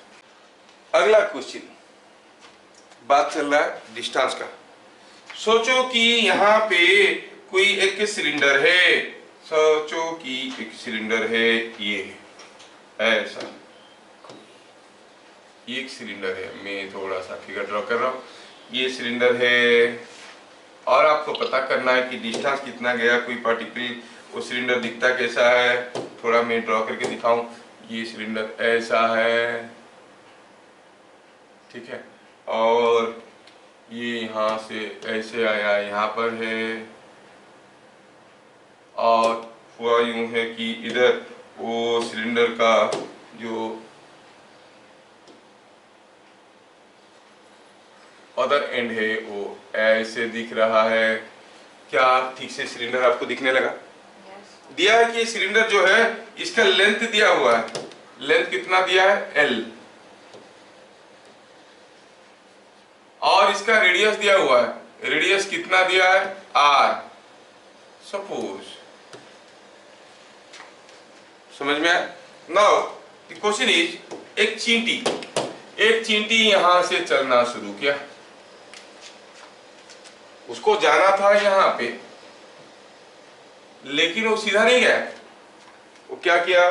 अगला क्वेश्चन, बात चल रहा है डिस्टेंस का। सोचो कि यहाँ पे कोई एक सिलेंडर है। सोचो कि एक सिलेंडर है, ये ऐसा, ये एक सिलेंडर है। मैं थोड़ा सा फिगर ड्रॉ कर रहा हूँ। ये सिलेंडर है और आपको पता करना है कि डिस्टेंस कितना गया कोई पार्टिकल। वो सिलेंडर दिखता कैसा है, थोड़ा मैं ड्रॉ करके दिखाऊं। ये सिलेंडर ऐसा है, ठीक है, और ये यहाँ से ऐसे आया, यहाँ पर है, और हुआ यूं है कि इधर वो सिलेंडर का जो अदर एंड है वो ऐसे दिख रहा है। क्या ठीक से सिलेंडर आपको दिखने लगा? Yes. दिया है कि ये सिलेंडर जो है इसका लेंथ दिया हुआ है। लेंथ कितना दिया है? L। और इसका रेडियस दिया हुआ है। रेडियस कितना दिया है? R। सपोज, समझ में आया? नाउ द क्वेश्चन इज, एक चींटी यहां से चलना शुरू किया। उसको जाना था यहाँ पे, लेकिन वो सीधा नहीं गया। वो क्या किया?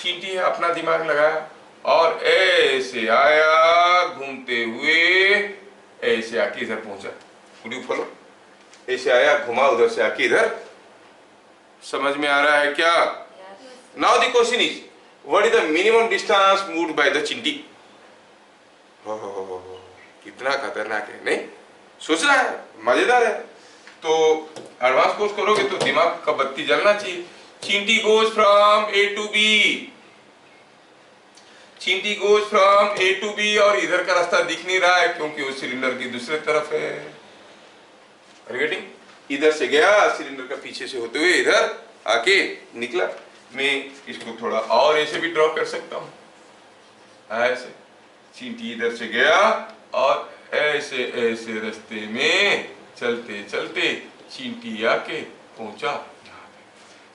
चींटी है, अपना दिमाग लगाया और ऐसे आया घूमते हुए, ऐसे आके इधर पहुंचा। Could you follow? ऐसे आया, घुमा, उधर से आके इधर। समझ में आ रहा है क्या? Yes. Now the question is, what is the minimum distance moved by the चींटी? कितना खतरनाक है, नहीं? सोचना है, मजेदार है। तो एडवांस कोर्स करोगे तो दिमाग का बत्ती जलना चाहिए। चींटी goes from A to B। चींटी goes from A to B और इधर का रास्ता दिख नहीं रहा है क्योंकि वो सिलेंडर की दूसरी तरफ है। गेटिंग? इधर से गया, सिलेंडर का पीछे से होते हुए इधर आके निकला। मैं इसको थोड़ा और ऐसे भी ड्रॉ कर सकता हूँ, ऐसे। चींटी इधर से गया और ऐसे ऐसे रास्ते में चलते चलते चींटी आके पहुंचा यहाँ पे।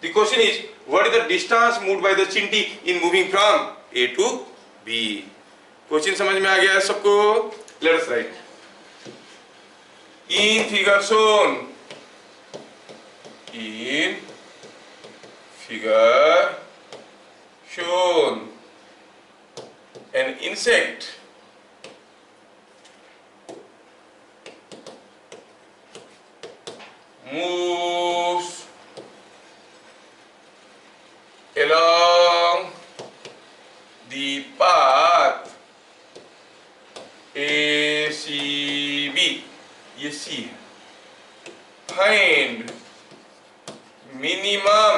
The question is, what is the distance moved by the चींटी in moving from A to B? Question समझ में आ गया सबको? Let us write. In figure shown, in figure shown, an insect moves along the path ACB. ये C है। Find minimum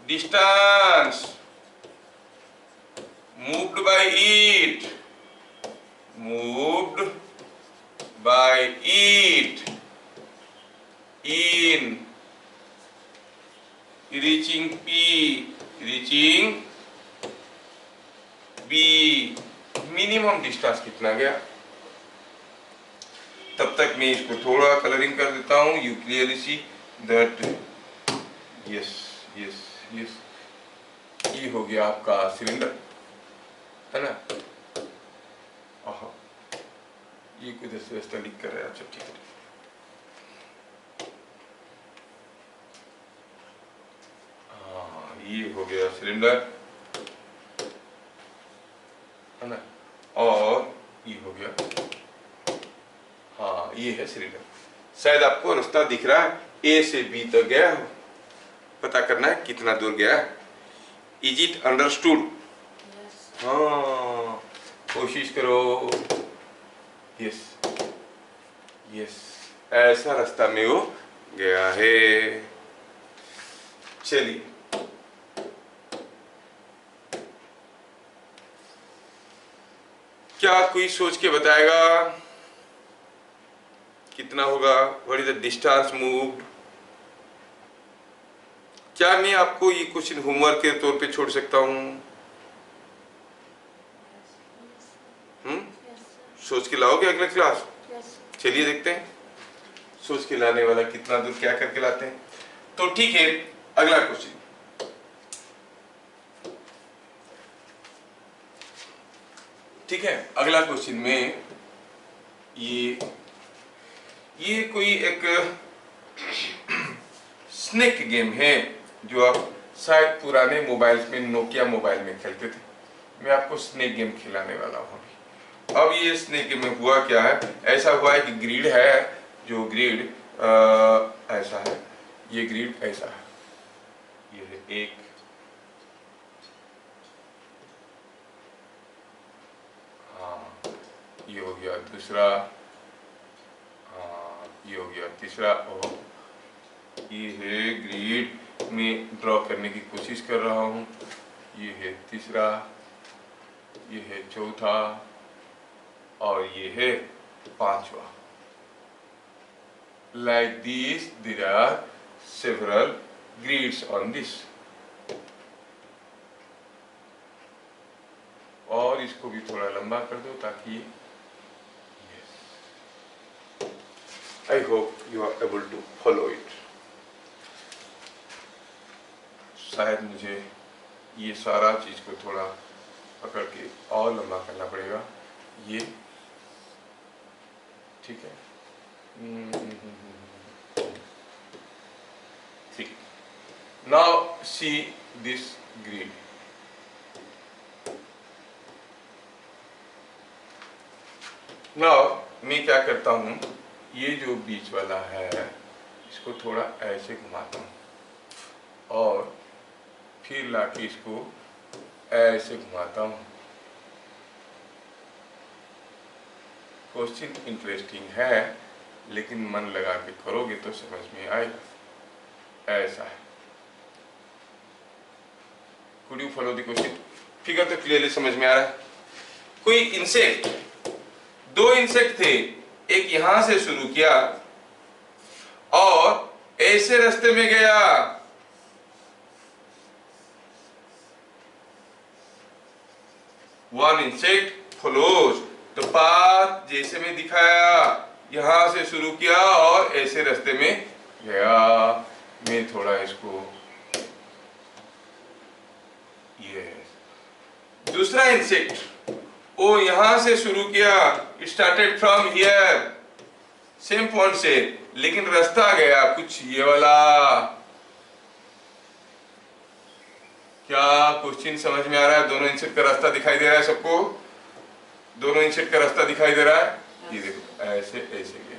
distance moved by it in reaching B। Minimum distance कितना गया? तब तक मैं इसको थोड़ा कलरिंग कर देता हूं। You clearly see that, yes yes yes, ये हो गया आपका सिलेंडर, है ना? ये कुछ ऐसे रास्ता लिख कर रहा है। अच्छा ठीक है, ये हो गया सिलेंडर, है ना? और ये हो गया, हाँ ये है सिलेंडर। शायद आपको रास्ता दिख रहा है, A से B तक गया हो। पता करना है कितना दूर गया है। Is it understood? Yes. हाँ, कोशिश करो। यस यस, ऐसा रास्ता में वो गया है। चलिए, क्या कोई सोच के बताएगा कितना होगा? What is the distance moved? क्या मैं आपको ये क्वेश्चन होमवर्क के तौर पे छोड़ सकता हूँ? Yes, sir. सोच के लाओगे अगले क्लास? Yes, sir. चलिए देखते हैं। सोच के लाने वाला कितना दूर क्या करके लाते हैं। तो ठीक है, अगला क्वेश्चन। ठीक है, अगला क्वेश्चन में ये कोई एक स्नेक गेम है जो आप शायद पुराने मोबाइल्स में, नोकिया मोबाइल में खेलते थे। मैं आपको स्नेक गेम खिलाने वाला हूँ अभी। अब ये स्नेक गेम में हुआ क्या है, ऐसा हुआ है कि ग्रिड है, जो ग्रिड ऐसा है, ये ग्रिड ऐसा है, ये है एक, हाँ ये हो गया दूसरा, हाँ ये हो गया तीसरा, और ये है ग्रिड में ड्रॉ करने की कोशिश कर रहा हूँ, ये है तीसरा, ये है चौथा, और ये है पांचवा। Like this, there are several grids on this. और इसको भी थोड़ा लंबा कर दो ताकि I hope you are able to follow it. शायद मुझे ये सारा चीज को थोड़ा पकड़ के और लंबा करना पड़ेगा, ये ठीक है। ठीक, now see this grid. Now मैं क्या करता हूँ, ये जो बीच वाला है इसको थोड़ा ऐसे घुमाता हूँ और फिर लाके इसको ऐसे घुमाता हूँ। क्वेश्चन इंटरेस्टिंग है, लेकिन मन लगा के करोगे तो समझ में आएगा। ऐसा है, could you follow the question? Figure तो क्लियरली समझ में आ रहा है। कोई इंसेक्ट, दो इंसेक्ट थे, एक यहां से शुरू किया और ऐसे रास्ते में गया, one insect follows the path, जैसे मैं दिखाया, यहां से शुरू किया और ऐसे रास्ते में गया। मैं थोड़ा इसको, ये दूसरा इंसेक्ट, वो यहां से शुरू किया, started from here, same point से, लेकिन रास्ता गया कुछ ये वाला। क्या क्वेश्चन समझ में आ रहा है? दोनों इंसेक्ट का रास्ता दिखाई दे रहा है सबको? दोनों इंसेक्ट का रास्ता दिखाई दे रहा है? ये देखो ऐसे ऐसे गया,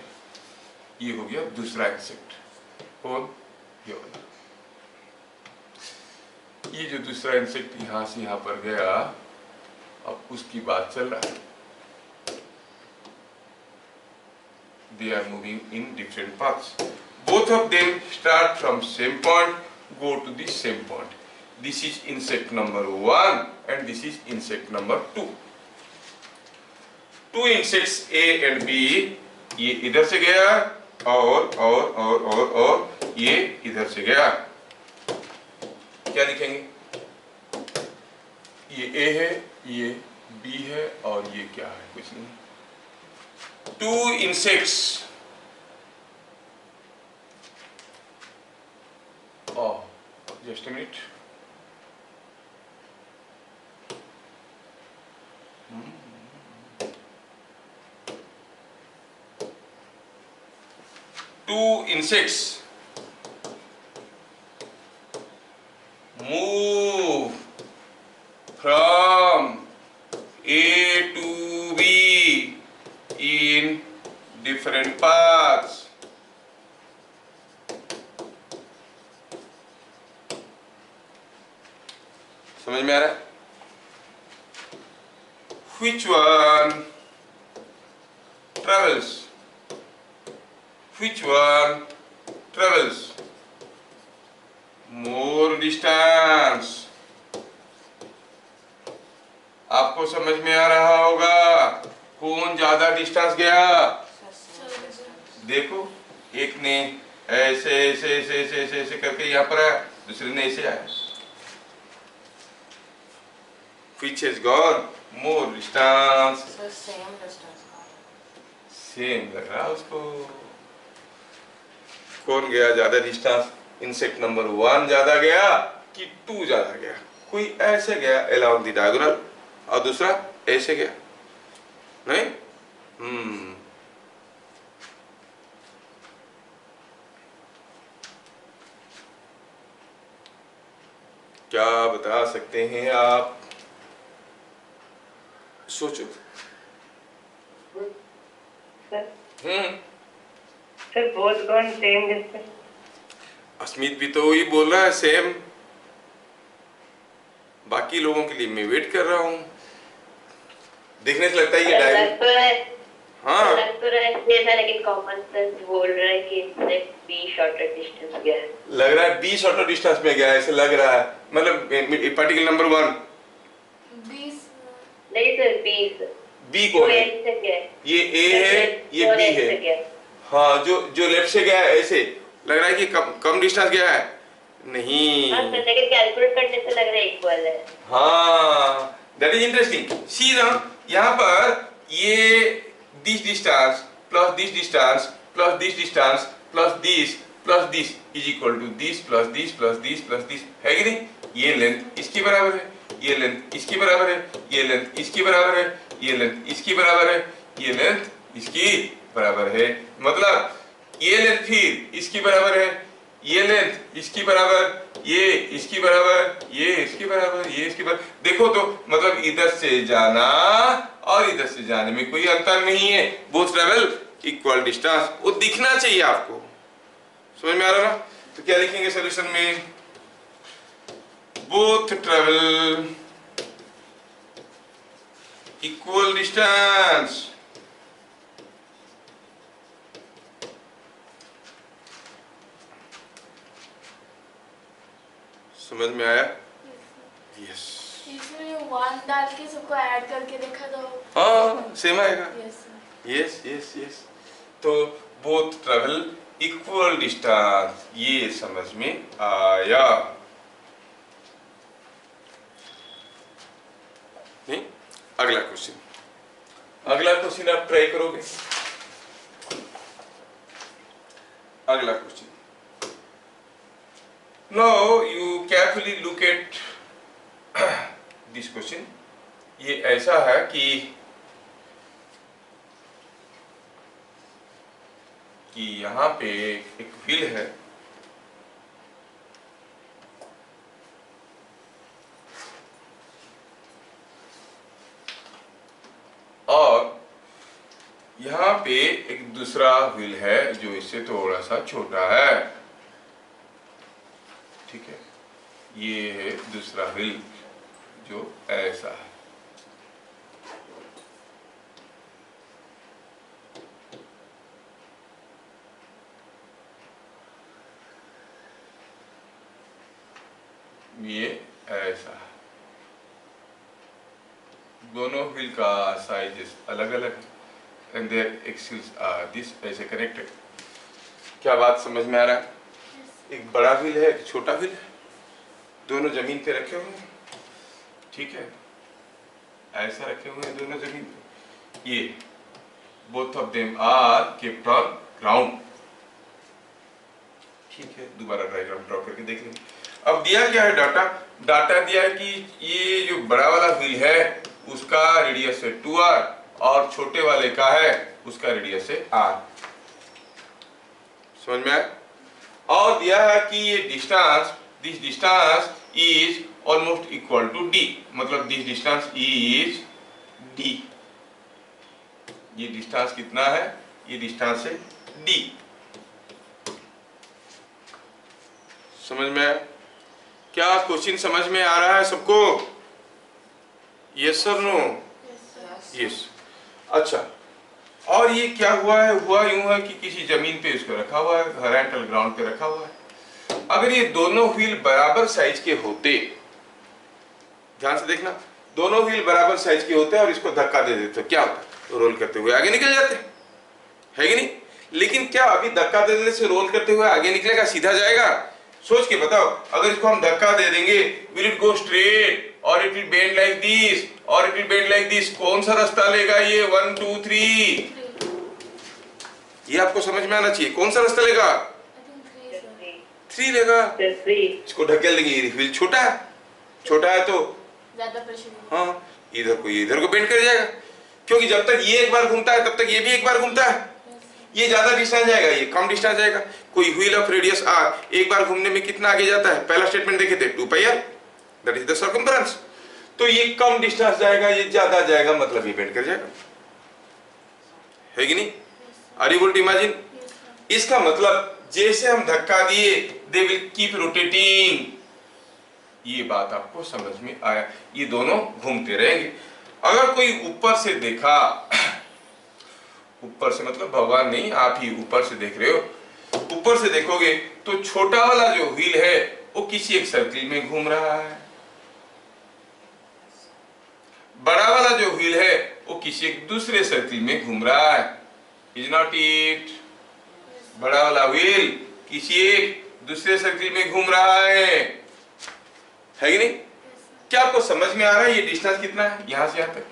ये हो गया दूसरा इंसेक्ट। कौन? ये वाला। ये जो दूसरा इंसेक्ट यहां से यहां पर गया, अब उसकी बात चल रहा है। They are moving in different paths. Both of them start from same point, go to the same point. This is insect number 1 and this is insect number 2. Two insects A and B, ये इधर से गया और ये इधर से गया। क्या लिखेंगे? ये A है, ये B है और ये क्या है? कुछ नहीं। Two insects, oh just a minute, two insects move from A to B in different paths. समझ में आ रहा है? Which one travels? Which one travels more distance? आपको समझ में आ रहा होगा कौन ज्यादा डिस्टेंस गया? देखो, एक ने ऐसे ऐसे ऐसे ऐसे ऐसे ऐसे करके यहाँ पर आया, दूसरे ने ऐसे आया। Which has gone more distance? So same distance. Same लग रहा उसको। कौन गया ज्यादा डिस्टेंस, इंसेक्ट नंबर 1 ज्यादा गया कि 2 ज्यादा गया? कोई ऐसे गया अलोंग द डायगोनल और दूसरा ऐसे गया, नहीं? क्या बता सकते हैं आप? सोचो। Sir both gone same distance. Asmit भी तो वही बोल रहा है, सेम। बाकी लोगों के लिए मैं वेट कर रहा हूँ। देखने से लगता है ये डायरेक्ट, हाँ लग तो रहा है सेम है, लेकिन कॉमन सेंस बोल रहा है कि इंसेक्ट बी शॉर्टर डिस्टेंस गया है। लग रहा है 20 शॉर्टर डिस्टेंस में गया है, ऐसे लग रहा है। मतलब पार्टिकल नंबर 1 20 नहीं सर, 20 बी कौन है? से गया है। ये ए है, ये बी है। हाँ, जो लेफ्ट से गया है ऐसे लग रहा है कि कम डिस्टेंस गया है। नहीं, हाँ सर, लेकिन कैलकुलेट करने से लग रहा है इक्वल है। हाँ, दैट इज इंटरेस्टिंग। सी ना, यहाँ पर ये this distance plus this distance plus this distance plus this is equal to this plus this plus this plus this, है कि नहीं? ये लेंथ इसकी बराबर है, ये लेंथ इसकी बराबर है, ये लेंथ इसकी बराबर है, ये लेंथ इसकी बराबर है, ये लेंथ इसकी बराबर है। मतलब ये लेंथ फिर इसकी बराबर है, ये लेंथ इसकी बराबर, ये इसकी बराबर, ये इसकी बराबर, ये इसकी बराबर। देखो तो मतलब इधर से जाना और इधर से जाने में कोई अंतर नहीं है। बोथ ट्रेवल इक्वल डिस्टेंस, वो दिखना चाहिए आपको। समझ में आ रहा ना? तो क्या लिखेंगे सॉल्यूशन में? Both travel equal distance. समझ में आया? यस। इसमें 1 डाल के सबको ऐड करके देखा तो हाँ, सेम आएगा। Yes yes yes yes. तो बोथ ट्रेवल इक्वल डिस्टेंस, ये समझ में आया नहीं? अगला क्वेश्चन आप ट्राई करोगे। अगला question, now you carefully look at this question. ये ऐसा है कि यहाँ पे एक व्हील है, और यहाँ पे एक दूसरा व्हील है जो इससे थोड़ा सा छोटा है। ठीक है, ये है दूसरा व्हील जो ऐसा है। ये ऐसा है। दोनों व्हील का साइजेस अलग अलग है and their axis are this, ऐसे कनेक्टेड। क्या बात समझ में आ रहा है? एक बड़ा व्हील है, एक छोटा व्हील है, दोनों जमीन पे रखे हुए हैं। ठीक है, ऐसा रखे हुए हैं दोनों जमीन पे। ये both of them are kept on ground. ठीक है, दोबारा डायग्राम ड्रॉ करके देख लेंगे। अब दिया क्या है? डाटा दिया है कि ये जो बड़ा वाला व्हील है उसका रेडियस है 2r और छोटे वाले का है उसका रेडियस है r। समझ में आया? और दिया है कि ये distance, this distance is almost equal to d, मतलब दिस डिस्टेंस इज d। ये डिस्टेंस कितना है? ये डिस्टेंस है d। समझ में आया? क्या क्वेश्चन समझ में आ रहा है सबको? Yes sir, no? यस। अच्छा, और ये क्या हुआ है? हुआ यूं है कि किसी जमीन पे इसको रखा हुआ है, हॉरिजॉन्टल ग्राउंड पे रखा हुआ है। अगर ये दोनों व्हील बराबर साइज के होते, ध्यान से देखना, दोनों व्हील बराबर साइज के होते और इसको धक्का दे देते, क्या होता? तो रोल करते हुए आगे निकल जाते, है कि नहीं? लेकिन क्या अभी धक्का दे देने से रोल करते हुए आगे निकलेगा, सीधा जाएगा? सोच के बताओ, अगर इसको हम धक्का दे देंगे, विल इट गो स्ट्रेट और it will bend like this और it will bend like this? कौन सा रास्ता लेगा ये? 1 2 3, ये आपको समझ में आना चाहिए। कौन सा रास्ता लेगा? 3 लेगा, Sir, 3. इसको ढकेल देंगे, ये व्हील छोटा है तो ज्यादा प्रेशर। हाँ इधर को बेंड कर जाएगा, क्योंकि जब तक ये एक बार घूमता है तब तक ये भी एक बार घूमता है। ये ज्यादा डिस्टेंस जाएगा, ये कम डिस्टेंस जाएगा। कोई व्हील ऑफ रेडियस r एक बार घूमने में कितना आगे जाता है, पहला स्टेटमेंट देखे थे 2 पाई r, that is the circumference. तो ये कम डिस्टेंस जाएगा, ये ज्यादा जाएगा, मतलब ये बेंड कर जाएगा, है कि नहीं? Are you able to imagine? इसका मतलब जैसे हम धक्का दिए दे विल कीप रोटेटिंग। ये बात आपको समझ में आया? ये दोनों घूमते रहेंगे। अगर कोई ऊपर से देखा, ऊपर से मतलब भगवान नहीं, आप ही ऊपर से देख रहे हो, ऊपर से देखोगे तो छोटा वाला जो व्हील है वो किसी एक सर्किल में घूम रहा है, बड़ा वाला जो व्हील है वो किसी एक दूसरे सर्किल में घूम रहा है। Is not it? बड़ा वाला व्हील किसी एक दूसरे सर्किल में घूम रहा है कि नहीं? क्या आपको समझ में आ रहा है ये डिस्टेंस कितना है यहां से यहां तक?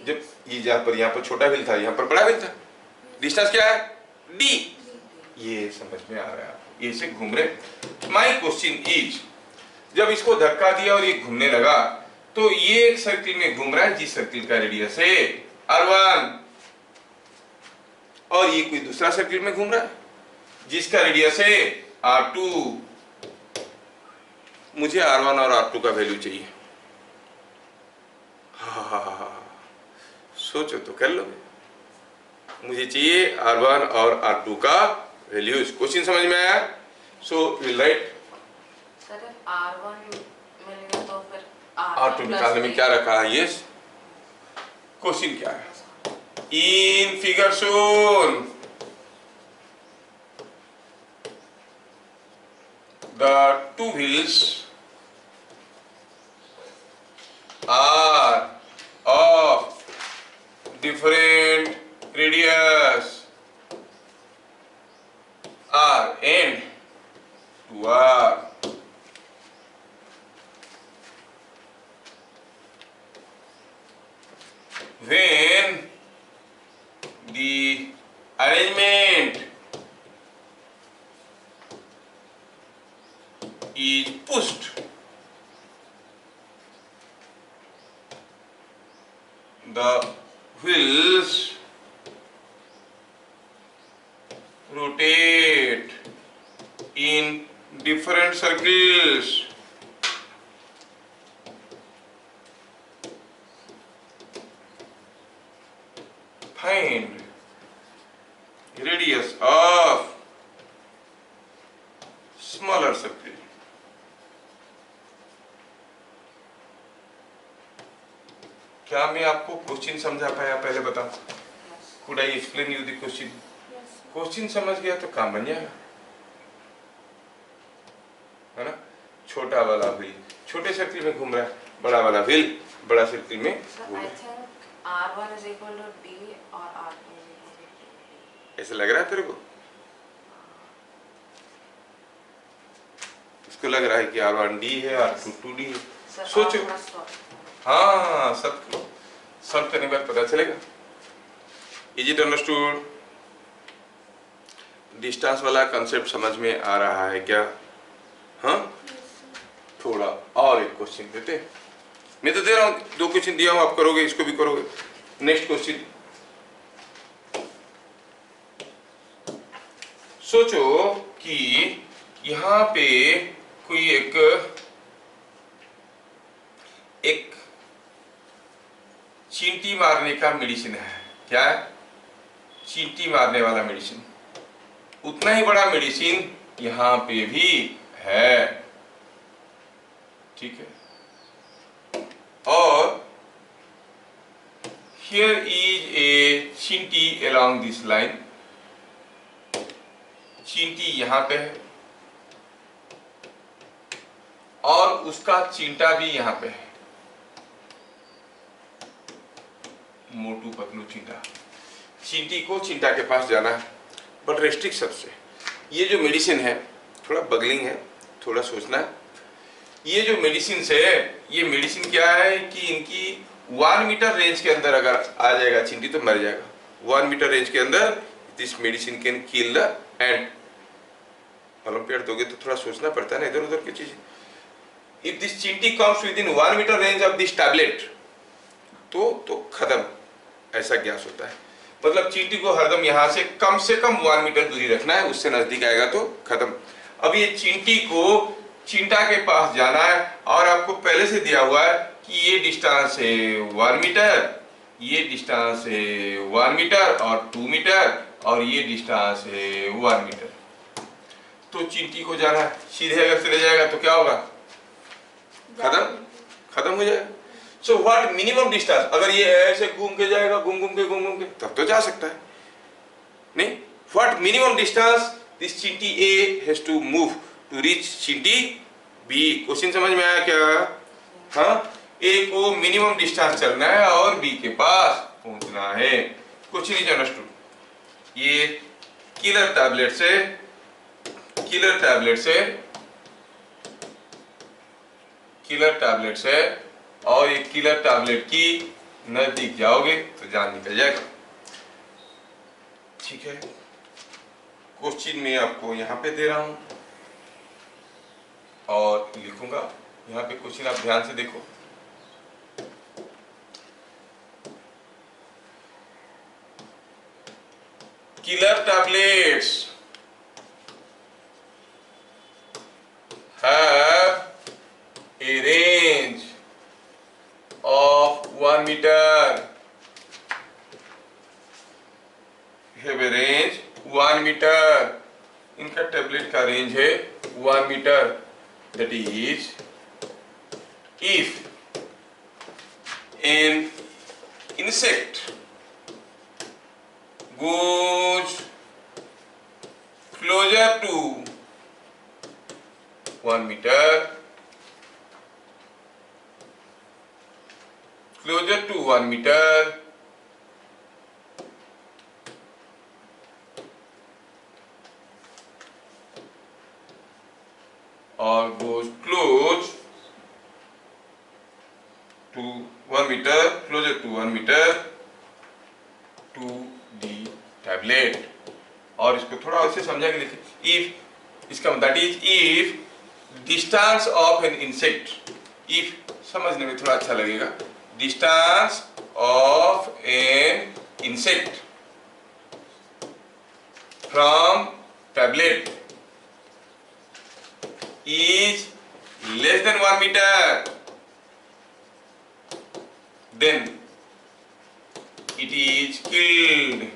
जब ये यहाँ पर छोटा व्हील था, यहाँ पर बड़ा व्हील था, डिस्टेंस क्या है? d। ये समझ में आ रहा है? ये से घूम रहे। माय क्वेश्चन इज, जब इसको धक्का दिया और ये घूमने लगा तो ये एक सर्किल में घूम रहा है जिस सर्किल का रेडियस है r1, और ये कोई दूसरा सर्किल में घूम रहा है जिसका रेडियस है r2। मुझे r1 और r2 का वैल्यू चाहिए। हाँ, सोचो तो कर लो। मुझे चाहिए r1 और r2 का वैल्यूज। क्वेश्चन समझ में आया? So will write. Sir r1 मिलेगा तो फिर r2 निकालने में क्या रखा है? यस, क्वेश्चन क्या है? In figure shown the two wheels are of different radius r and 2r. When the arrangement is pushed, the wheels rotate in different circles. Find radius of smaller circle. क्या मैं आपको question समझा पाया? पहले बताओ, could I explain you the question? Question समझ गया तो काम बन जाएगा, है ना? छोटा वाला व्हील छोटे सर्किल में घूम रहा है, बड़ा वाला व्हील बड़ा सर्किल में घूम रहा है। r1 is equal to d और r2 is equal to d। ऐसे लग रहा है तेरे को? इसको लग रहा है कि r1 d है, r2 2d है। सोचो, हाँ, सब करने के बाद पता चलेगा। Is it understood? डिस्टेंस वाला कंसेप्ट समझ में आ रहा है क्या? हाँ, थोड़ा और एक क्वेश्चन देते हैं। मैं तो दे रहा हूँ, 2 क्वेश्चन दिया हूँ, आप करोगे, इसको भी करोगे। नेक्स्ट क्वेश्चन सोचो कि यहाँ पे कोई एक चींटी मारने का मेडिसिन है। क्या है? चींटी मारने वाला मेडिसिन। उतना ही बड़ा मेडिसिन यहाँ पे भी है, ठीक है? और here is a चींटी along this line। चींटी यहाँ पे है और उसका चींटा भी यहाँ पे है, मोटू पतलू चींटा। चींटी को चींटा के पास जाना है, बट रेस्ट्रिक्शन से। ये जो मेडिसिन है थोड़ा बगलिंग है, थोड़ा सोचना है। ये जो मेडिसिन है, ये मेडिसिन क्या है कि इनकी 1 मीटर रेंज के अंदर अगर आ जाएगा चींटी तो मर जाएगा। 1 मीटर रेंज के अंदर this medicine can kill the ant. Olympiad दोगे तो थोड़ा सोचना पड़ता है ना इधर उधर की चीज। इफ दिस चींटी comes within 1 metre range of this tablet, तो खत्म, ऐसा ज्ञास होता है। मतलब चींटी को हरदम यहाँ से कम 1 मीटर दूरी रखना है, उससे नजदीक आएगा तो खत्म। अब ये चींटी को चींटा के पास जाना है और आपको पहले से दिया हुआ है कि ये डिस्टेंस है 1 मीटर, ये डिस्टेंस है 1 मीटर और 2 मीटर, और ये डिस्टेंस है 1 मीटर। तो चींटी को जाना है, सीधे अगर चले जाएगा तो क्या होगा, खत्म हो जाएगा। सो व्हाट मिनिमम डिस्टेंस, अगर ये ऐसे घूम के जाएगा, घूम घूम के तब तो जा सकता है, नहीं। व्हाट मिनिमम डिस्टेंस दिस चींटी A has to move to reach चींटी बी। क्वेश्चन समझ में आया क्या? हाँ, ए को मिनिमम डिस्टेंस चलना है और बी के पास पहुंचना है। Question is understood. ये किलर टैबलेट से और ये किलर टैबलेट की नजदीक जाओगे तो जान निकल जाएगा। ठीक है, क्वेश्चन मैं आपको यहाँ पे दे रहा हूं और लिखूंगा। यहाँ पे क्वेश्चन आप ध्यान से देखो। Killer tablets have a range of 1 meter. Have a range 1 meter. इनका टेबलेट का रेंज है 1 metre. That is, if an insect goes closer to 1 meter, closer to 1 meter, or goes close to 1 meter, closer to 1 meter to the tablet। और इसको थोड़ा ऐसे समझा के लिखे। इफ, इसका that is if distance of an insect, if समझने में थोड़ा अच्छा लगेगा, distance of an insect from tablet is less than 1 meter, then it is killed.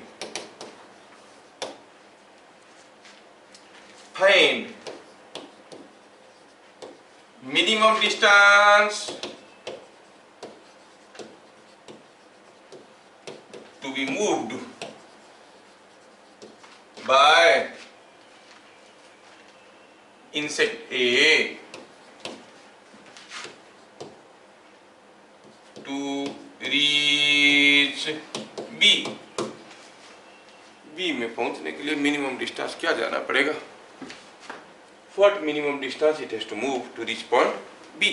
Find minimum distance to be moved by insect A to reach B। B में पहुंचने के लिए minimum distance क्या जाना पड़ेगा? What minimum distance it has to move to reach point B?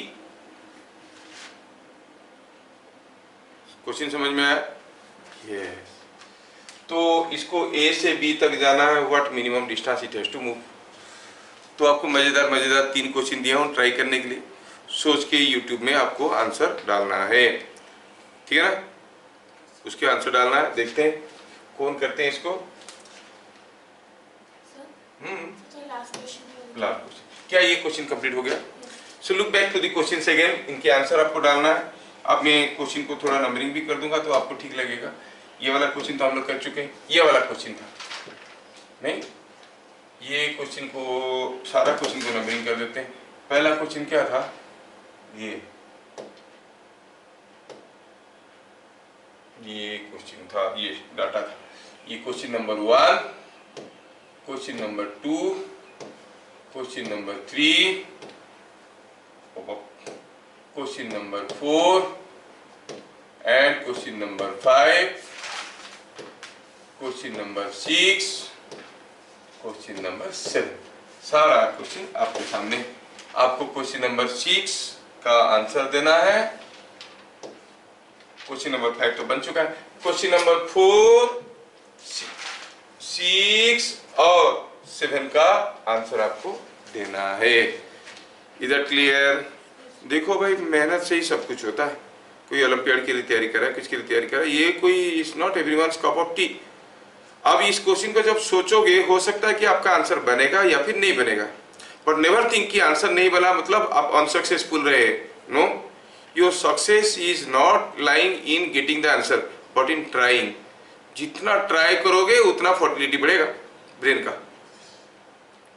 Question समझ में आया? Yes। तो इसको A से B तक जाना है, what minimum distance it has to move। तो आपको मजेदार 3 क्वेश्चन दिया हूँ ट्राई करने के लिए। सोच के YouTube में आपको आंसर डालना है, ठीक है ना? उसके आंसर डालना है। देखते हैं कौन करते हैं इसको। Last question. क्या ये क्वेश्चन कंप्लीट हो गया? So look back to the questions again. इनके आंसर आपको डालना है। अब मैं क्वेश्चन को थोड़ा नंबरिंग भी कर दूंगा तो आपको ठीक लगेगा। ये वाला क्वेश्चन तो हम लोग कर चुके हैं, ये वाला क्वेश्चन था नहीं, ये क्वेश्चन को, सारा क्वेश्चन को नंबरिंग कर देते हैं। पहला क्वेश्चन क्या था? ये क्वेश्चन था, ये डाटा था। ये question number 1, question number 2, question number 3, question number 4 and question number 5, question number 6, question number 7। सारा क्वेश्चन आपके सामने। आपको क्वेश्चन नंबर 6 का आंसर देना है। क्वेश्चन नंबर 5 तो बन चुका है। क्वेश्चन नंबर 4 6 और 7 का आंसर आपको देना है। इधर क्लियर? देखो भाई, मेहनत से ही सब कुछ होता है। कोई ओलंपियाड के लिए तैयारी कर रहा है, किसके लिए तैयारी कर रहा है, ये कोई is not everyone's cup of T. अब इस क्वेश्चन को जब सोचोगे, हो सकता है कि आपका आंसर बनेगा या फिर नहीं बनेगा, बट नेवर थिंक कि आंसर नहीं बना मतलब आप अनसक्सेसफुल रहे। No, your success is not lying in getting the answer but in trying. जितना ट्राई करोगे उतना फर्टिलिटी बढ़ेगा ब्रेन का।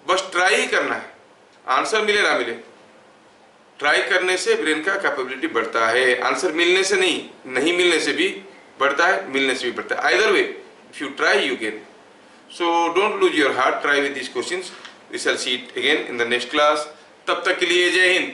बस ट्राई ही करना है, आंसर मिले ना मिले, ट्राई करने से ब्रेन का कैपेबिलिटी बढ़ता है। आंसर मिलने से नहीं मिलने से भी बढ़ता है, मिलने से भी बढ़ता है। Either way, if you try you gain. So don't lose your heart, try with this questions. We shall see it again in the next class. तब तक के लिए जय हिंद।